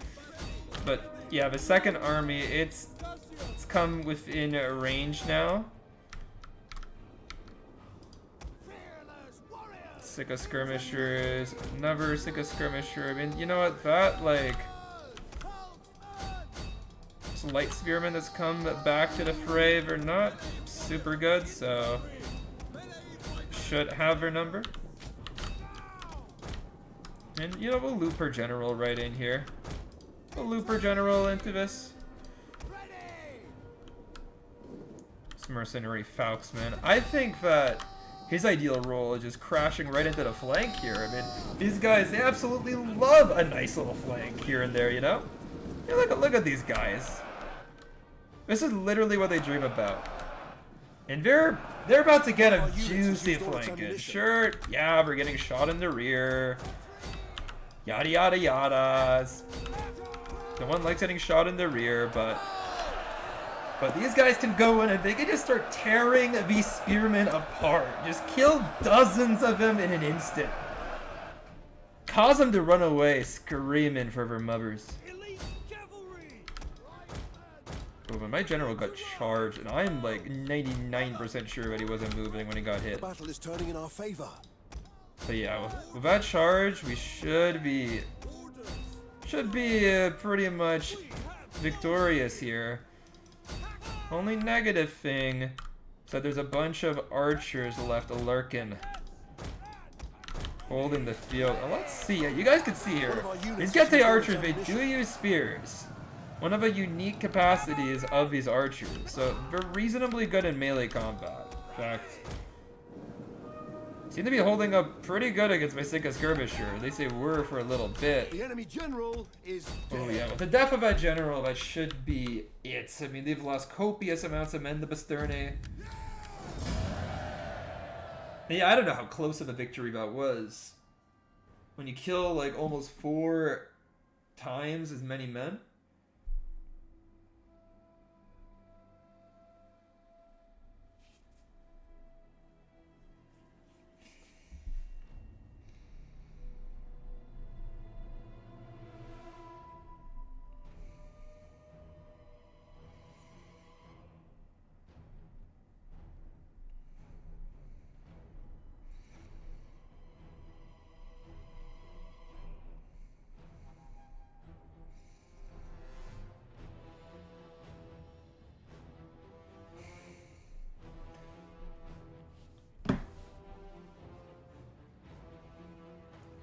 But yeah, the second army, it's come within range now. Sika skirmishers, another Sika skirmisher. I mean, you know what? That, like, this light spearmen that's come back to the fray, they're not super good, so should have her number. And, you know, we'll loop her general right in here. We'll loop her general into this. This mercenary Falksman. I think that his ideal role is just crashing right into the flank here. I mean, these guys, they absolutely love a nice little flank here and there, you know? Hey, look at these guys. This is literally what they dream about. And they're about to get a juicy flanking. Sure, yeah, we're getting shot in the rear. Yada yada yadas. No one likes getting shot in the rear, but these guys can go in and they can just start tearing these spearmen apart. Just kill dozens of them in an instant. Cause them to run away screaming for their mothers. Oh, but my general got charged, and I'm like 99% sure that he wasn't moving when he got hit. The battle is turning in our favor. But yeah, with that charge, we should be pretty much victorious here. Only negative thing is that there's a bunch of archers left lurking, holding the field. Oh, let's see. You guys can see here. These Getae archers, they do use spears. One of the unique capacities of these archers. So they're reasonably good in melee combat. In fact, seem to be holding up pretty good against my Sika skirmisher. At least they were for a little bit. The enemy general is dead. Oh yeah, with the death of that general, that should be it. I mean, they've lost copious amounts of men to Basterne. Yeah, I don't know how close of a victory that was. When you kill like almost 4 times as many men.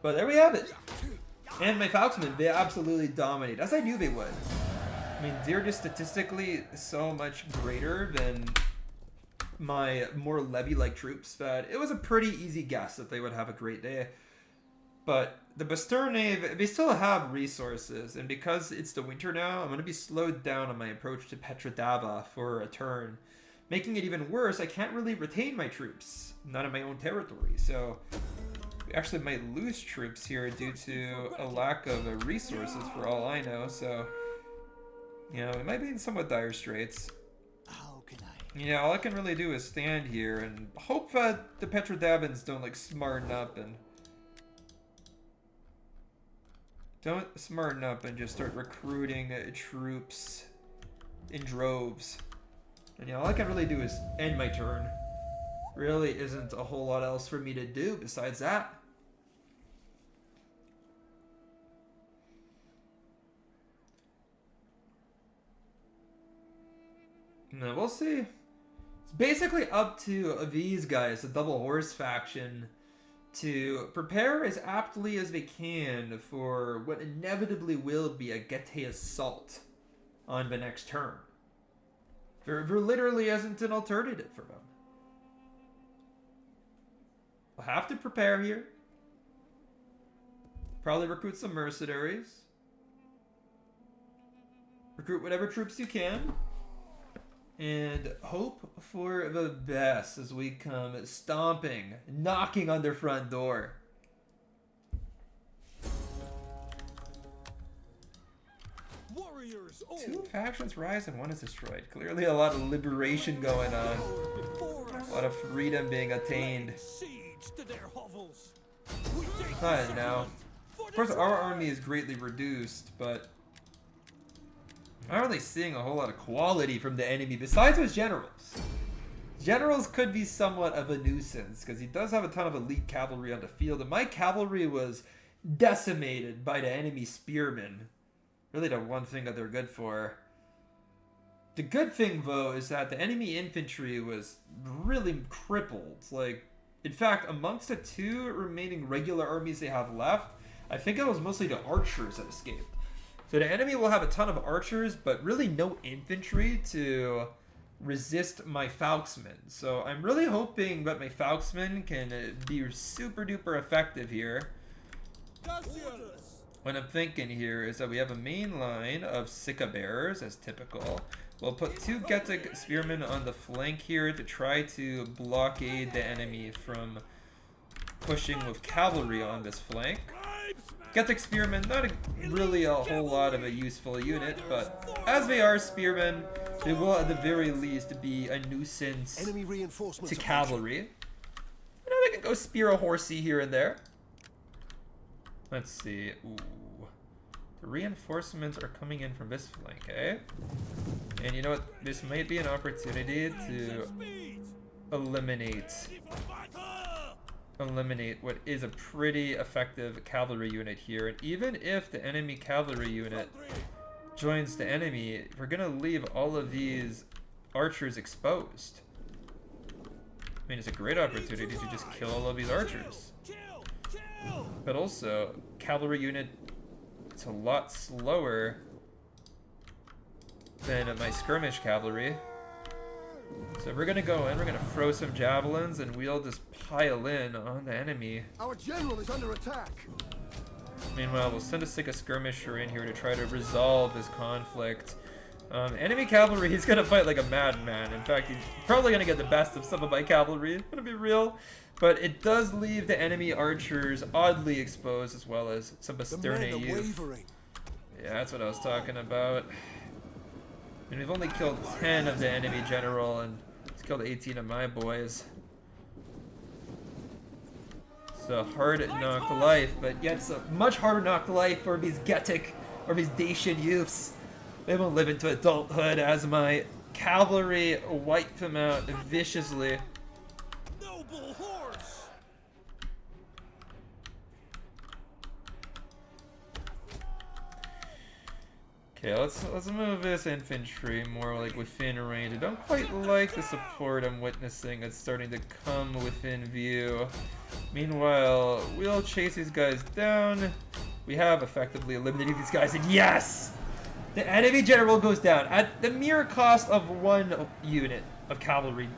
But there we have it. And my Falksmen, they absolutely dominate, as I knew they would. I mean, they're just statistically so much greater than my more levy-like troops that it was a pretty easy guess that they would have a great day. But the Basterne, they still have resources, and because it's the winter now, I'm going to be slowed down on my approach to Petrodava for a turn. making it even worse, I can't really retain my troops, not in my own territory. So we actually might lose troops here due to a lack of resources for all I know. So, you know, it might be in somewhat dire straits. How can I? Yeah, all I can really do is stand here and hope that the Petrodavans don't like smarten up and just start recruiting troops in droves. And yeah, all I can really do is end my turn. Really isn't a whole lot else for me to do besides that. No, we'll see. It's basically up to these guys, the Double Horse faction, to prepare as aptly as they can for what inevitably will be a Getae assault on the next turn. There literally isn't an alternative for them. We'll have to prepare here. Probably recruit some mercenaries. Recruit whatever troops you can. And hope for the best as we come stomping, knocking on their front door. Warriors, Two factions rise and one is destroyed. Clearly a lot of liberation going on. A lot of freedom being attained. siege to their hovels. I don't know. Of course our army is greatly reduced, but I'm not really seeing a whole lot of quality from the enemy besides his generals. Generals could be somewhat of a nuisance because he does have a ton of elite cavalry on the field, and my cavalry was decimated by the enemy spearmen. Really the one thing that they're good for. The good thing, though, is that the enemy infantry was really crippled. Like, in fact, amongst the two remaining regular armies they have left, I think it was mostly the archers that escaped. So the enemy will have a ton of archers, but really no infantry to resist my Falksmen. So I'm really hoping that my Falksmen can be super duper effective here. Dacian. What I'm thinking here is that we have a main line of Sika bearers, as typical. We'll put two Getae spearmen on the flank here to try to blockade the enemy from pushing with cavalry on this flank. Getae spearmen, not really a whole lot of a useful unit, but as they are spearmen, they will at the very least be a nuisance Enemy reinforcements to cavalry. You know, they can go spear a horsey here and there. Let's see. Ooh. The reinforcements are coming in from this flank, eh? And you know what? This might be an opportunity to eliminate what is a pretty effective cavalry unit here. And even if the enemy cavalry unit joins the enemy, we're gonna leave all of these archers exposed. I mean, it's a great opportunity to just kill all of these archers. But also, cavalry unit, it's a lot slower than my skirmish cavalry. So we're gonna go in, we're gonna throw some javelins, and we'll just pile in on the enemy. Our general is under attack. Meanwhile, we'll send a Sika skirmisher in here to try to resolve this conflict. Enemy cavalry, he's gonna fight like a madman. In fact, he's probably gonna get the best of some of my cavalry, I'm gonna be real. But it does leave the enemy archers oddly exposed, as well as some Basturne youth. Yeah, that's what I was talking about. And we've only killed 10 of the enemy general, and he's killed 18 of my boys. It's a hard knock life, but yet it's a much harder knock life for these Getae or these Dacian youths. They won't live into adulthood as my cavalry wipe them out viciously. Noble horse. Okay, let's move this infantry more like within range. I don't quite like the support I'm witnessing. It's starting to come within view. Meanwhile, we'll chase these guys down. We have effectively eliminated these guys, and yes! The enemy general goes down at the mere cost of one unit of cavalry.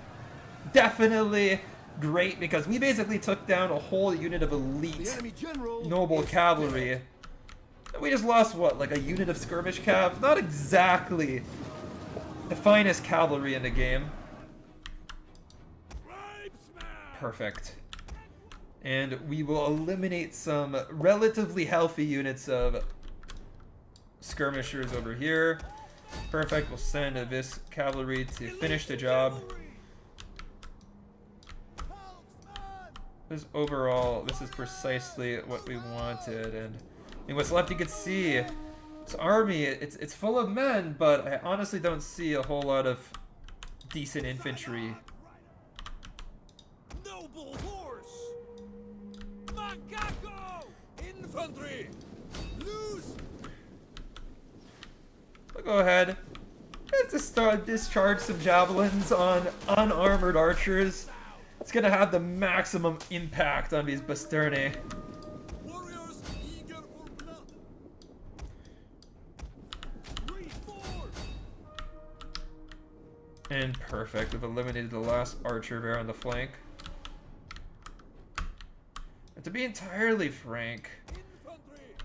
Definitely great, because we basically took down a whole unit of elite noble cavalry. We just lost, what, like a unit of skirmish cav? Not exactly the finest cavalry in the game. Perfect. And we will eliminate some relatively healthy units of skirmishers over here. Perfect. We'll send this cavalry to finish the job. This overall, this is precisely what we wanted. And what's left, you can see this army. It's full of men, but I honestly don't see a whole lot of decent infantry. Noble horse! Macaco! Infantry! Lose! We'll go ahead. Let's just start discharge some javelins on unarmored archers. It's gonna have the maximum impact on these Basturni. Warriors eager for blood! Reinforce! And perfect. We've eliminated the last archer there on the flank. And to be entirely frank, Infantry!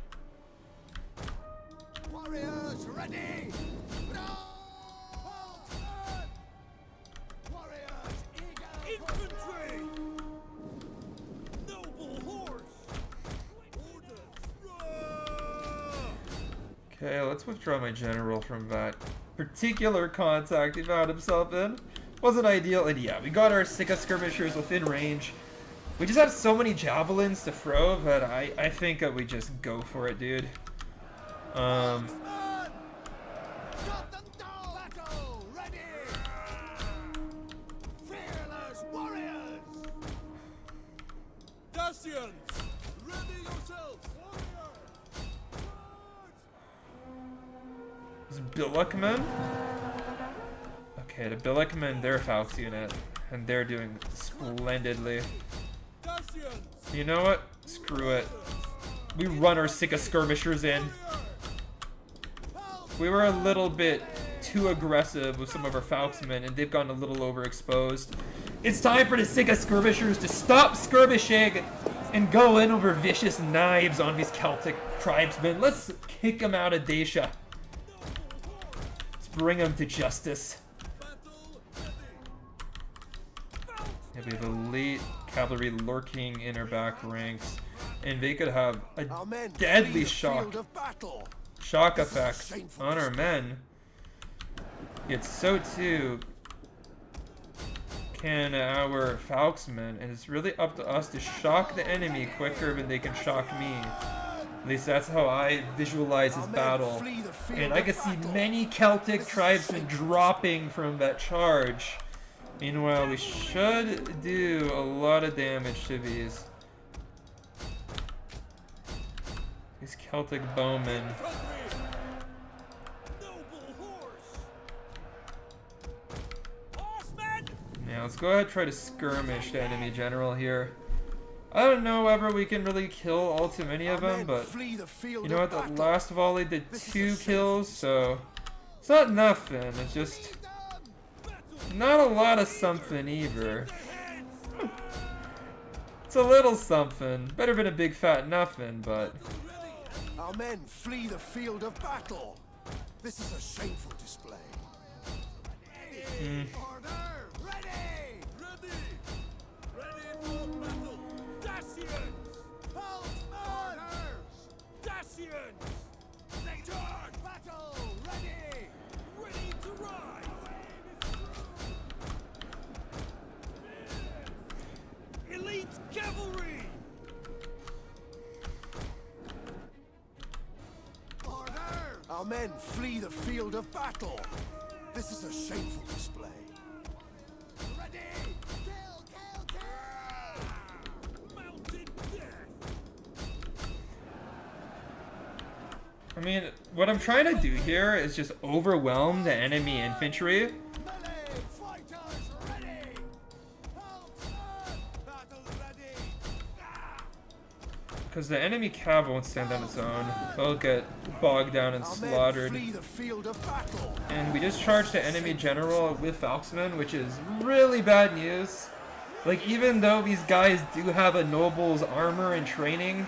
Warriors ready! No! Warriors eager! Infantry! Noble horse! Orders! okay, let's withdraw my general from that particular contact he found himself in. Wasn't ideal, and yeah, we got our Sika skirmishers within range. We just have so many javelins to throw that I think that we just go for it, dude. Got them down! Battle ready! Fearless warriors! Dacians! Ready yourselves! Is Billickmen? Okay, the Billickmen, they're a Falx unit, and they're doing splendidly. Dacians! You know what? Screw it. We run our Sika skirmishers in. We were a little bit too aggressive with some of our Falxmen, and they've gotten a little overexposed. It's time for the Sika skirmishers to stop skirmishing and go in over vicious knives on these Celtic tribesmen. Let's kick them out of Dacia. Let's bring them to justice. Yeah, we have elite cavalry lurking in our back ranks, and they could have a Our men deadly flee the shock field of battle. effect on our men. Yet so too can our Falxmen, and it's really up to us to shock the enemy quicker than they can shock me. At least that's how I visualize this battle. And I can see many Celtic tribesmen dropping from that charge. Meanwhile, we should do a lot of damage to these Celtic bowmen. Noble horse! Horsemen! Now let's go ahead and try to skirmish the enemy general here. I don't know whether we can really kill all too many of them, but you know what, the last volley did 2 kills, so it's not nothing. It's just not a lot of something either. It's a little something. Better than a big fat nothing, but Our men flee the field of battle. This is a shameful display. Order! Ready! Ready! Ready for battle! Dacians! Orders! Dacians! Charge! Battle! Ready! Ready to ride! Elite cavalry! Order! Our men flee the field of battle. This is a shameful display. Ready! Kill! Kill! Kill! Mounted death! I mean, what I'm trying to do here is just overwhelm the enemy infantry. Melee fighters ready! Battle ready! Because the enemy cav won't stand on its own. They'll get bogged down and Our men slaughtered. flee the field of battle. And we just charged the enemy general with Falxmen, which is really bad news. Like, even though these guys do have a noble's armor and training,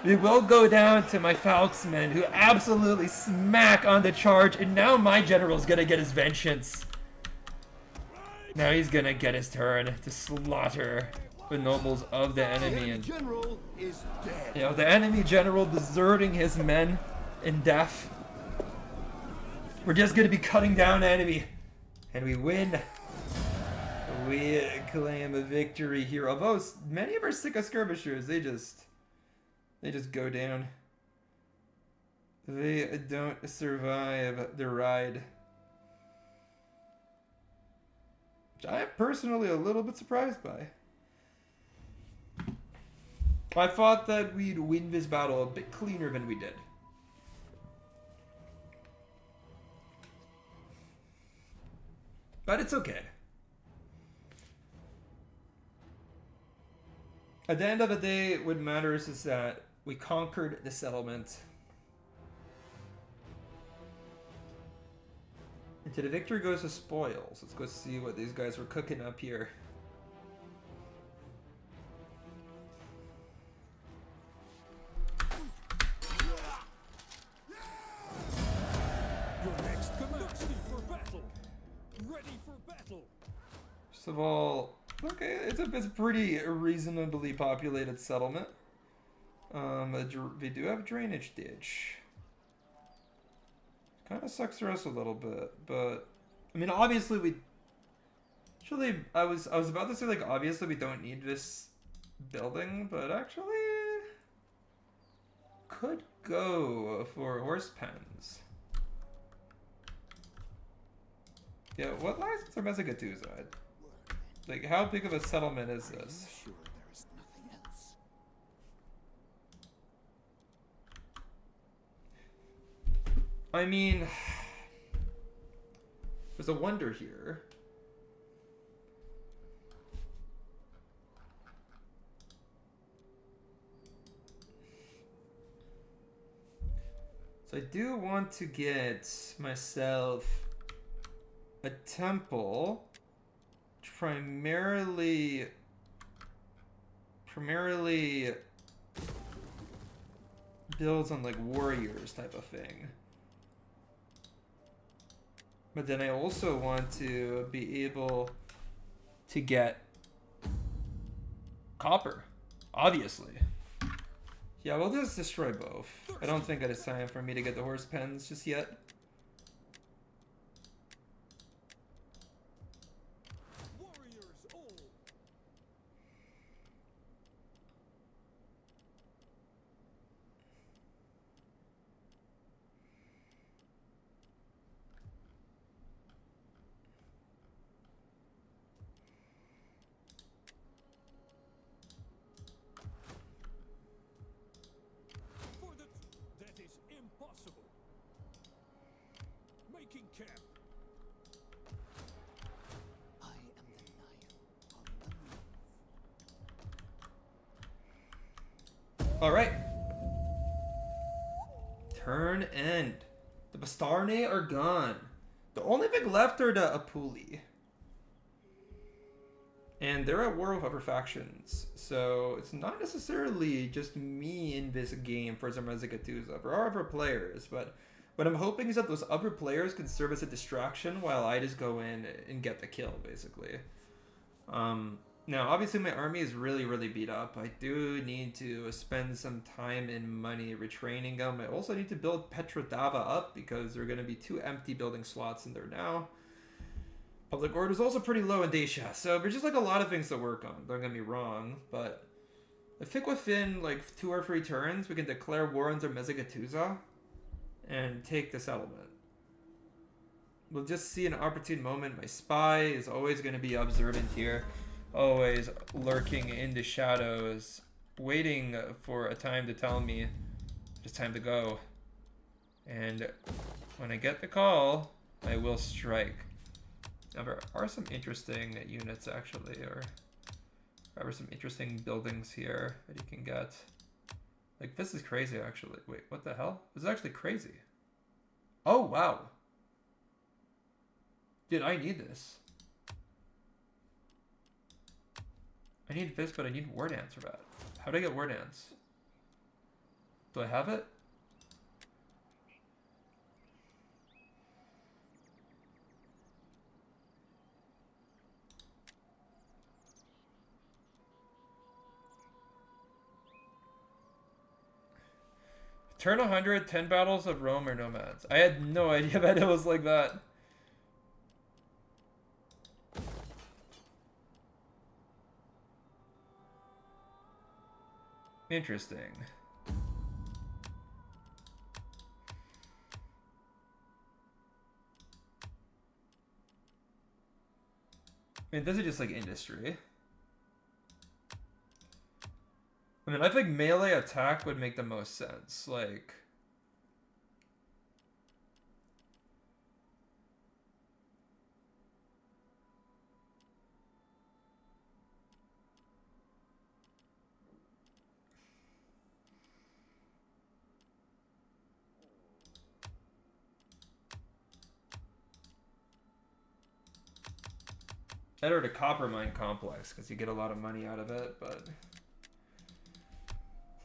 we will go down to my Falxmen, who absolutely smack on the charge, and now my general's gonna get his vengeance. Now he's gonna get his turn to slaughter the nobles of the enemy, and general is dead. you know, the enemy general deserting his men in death. We're just gonna be cutting down enemy, and we win. We claim a victory here. Although many of our Sika skirmishers, they just go down. They don't survive the ride. Which I am personally a little bit surprised by. I thought that we'd win this battle a bit cleaner than we did. But it's okay. At the end of the day, what matters is that we conquered the settlement. And to the victory goes the spoils. Let's go see what these guys were cooking up here. Your next command for battle. Ready for battle. First of all, okay, it's a pretty reasonably populated settlement. They do have a drainage ditch. Kind of sucks for us a little bit, but I mean, obviously we. Actually, I was about to say, like, obviously we don't need this building, but actually could go for horse pens. Yeah, what lies with our Getae? Like, how big of a settlement is this? Sure there is nothing else. I mean, there's a wonder here. So I do want to get myself a temple, primarily builds on like warriors type of thing. But then I also want to be able to get copper, obviously. Yeah, we'll just destroy both. I don't think it is time for me to get the horse pens just yet. Warriors all. For that is impossible. Making camp. I am the knife on the move. All right. Turn end. The Bastarnae are gone. The only thing left are the Apuli. And they're at war with other factions. So it's not necessarily just me in this game for Getae. There are other players, but what I'm hoping is that those other players can serve as a distraction while I just go in and get the kill, basically. Now, obviously my army is really, really beat up. I do need to spend some time and money retraining them. I also need to build Petrodava up because there are going to be 2 empty building slots in there now. Public order is also pretty low in Dacia, so there's just like a lot of things to work on. Don't get me wrong, but I think within like 2 or 3 turns, we can declare war on Getae and take the settlement. We'll just see an opportune moment. My spy is always going to be observant here, always lurking in the shadows, waiting for a time to tell me it's time to go. And when I get the call, I will strike. Now, there are some interesting units, actually, or there are some interesting buildings here that you can get. Like, this is crazy, actually. Wait, what the hell? This is actually crazy. Oh, wow. Dude, I need this. I need this, but I need war dance for that. How do I get war dance? Do I have it? Turn 100, 10 battles of Rome or nomads. I had no idea that it was like that. Interesting. I mean, this is just like industry. I mean, I think melee attack would make the most sense. Like, better to copper mine complex because you get a lot of money out of it, but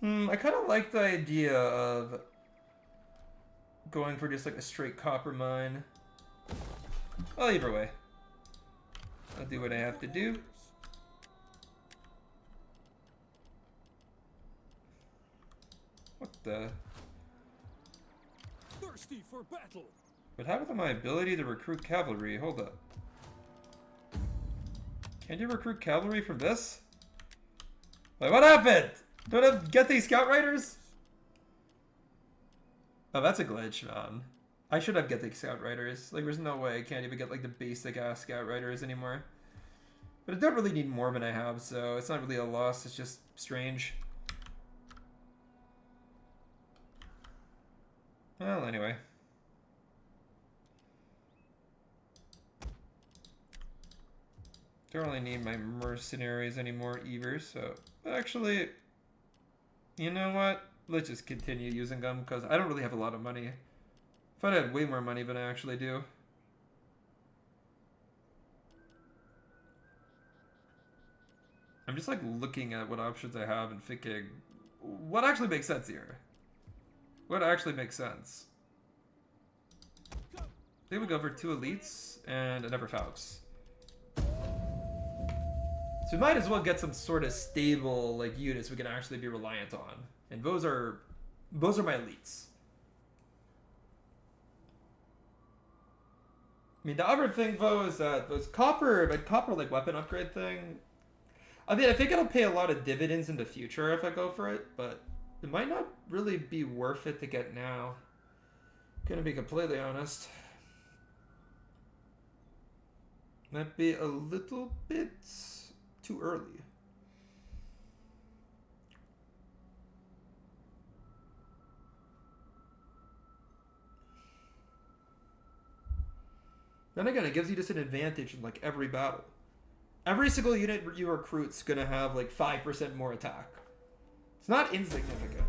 I kind of like the idea of going for just like a straight copper mine. Well, either way, I'll do what I have to do. What the? Thirsty for battle. What happened to my ability to recruit cavalry? Hold up. Can you recruit cavalry from this? Like, what happened? Don't I get these scout riders? Oh, that's a glitch, man. I should have get the scout riders. Like, there's no way I can't even get like the basic ass scout riders anymore. But I don't really need more than I have, so it's not really a loss. It's just strange. Well, anyway. Don't really need my mercenaries anymore either, so actually, you know what? Let's just continue using them because I don't really have a lot of money. If I had way more money than I actually do. I'm just like looking at what options I have and thinking, what actually makes sense here? What actually makes sense? They would go for 2 elites and a never Faust. So we might as well get some sort of stable like units we can actually be reliant on. And those are my elites. I mean, the other thing though is that those copper like weapon upgrade thing. I mean, I think it'll pay a lot of dividends in the future if I go for it, but it might not really be worth it to get now. Gonna be completely honest. Might be a little bit too early. Then again, it gives you just an advantage in like every battle. Every single unit you recruit's gonna have like 5% more attack. It's not insignificant.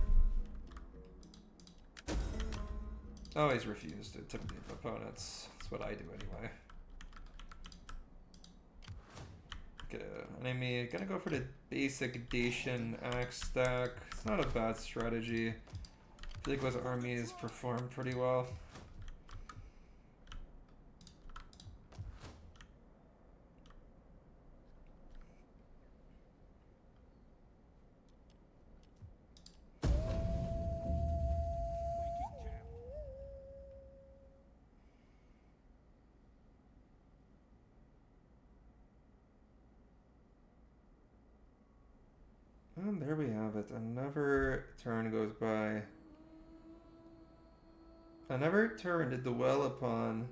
Always refuse to intimidate opponents. That's what I do anyway. Okay, enemy, gonna go for the basic Dacian axe stack. It's not a bad strategy. I feel like those armies perform pretty well. And there we have it. Another turn goes by. Another turn to dwell upon.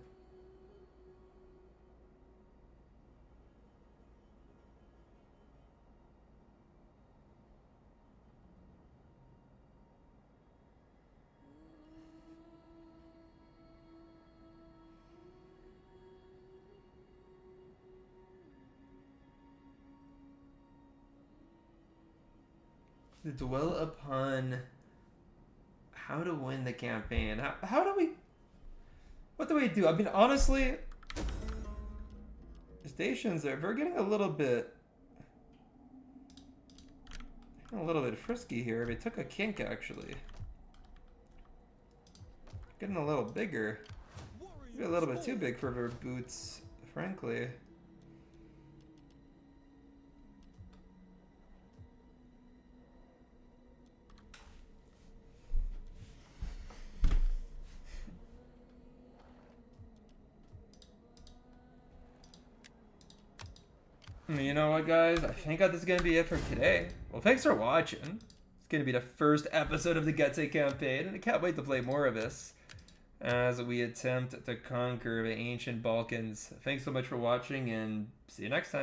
To dwell upon how to win the campaign. How do we... What do we do? I mean, honestly, the stations are... We're getting a little bit frisky here. They took a kink, actually. Getting a little bigger. Maybe a little bit too big for their boots, frankly. You know what, guys? I think this is going to be it for today. Well, thanks for watching. It's going to be the first episode of the Getae campaign, and I can't wait to play more of this as we attempt to conquer the ancient Balkans. Thanks so much for watching, and see you next time.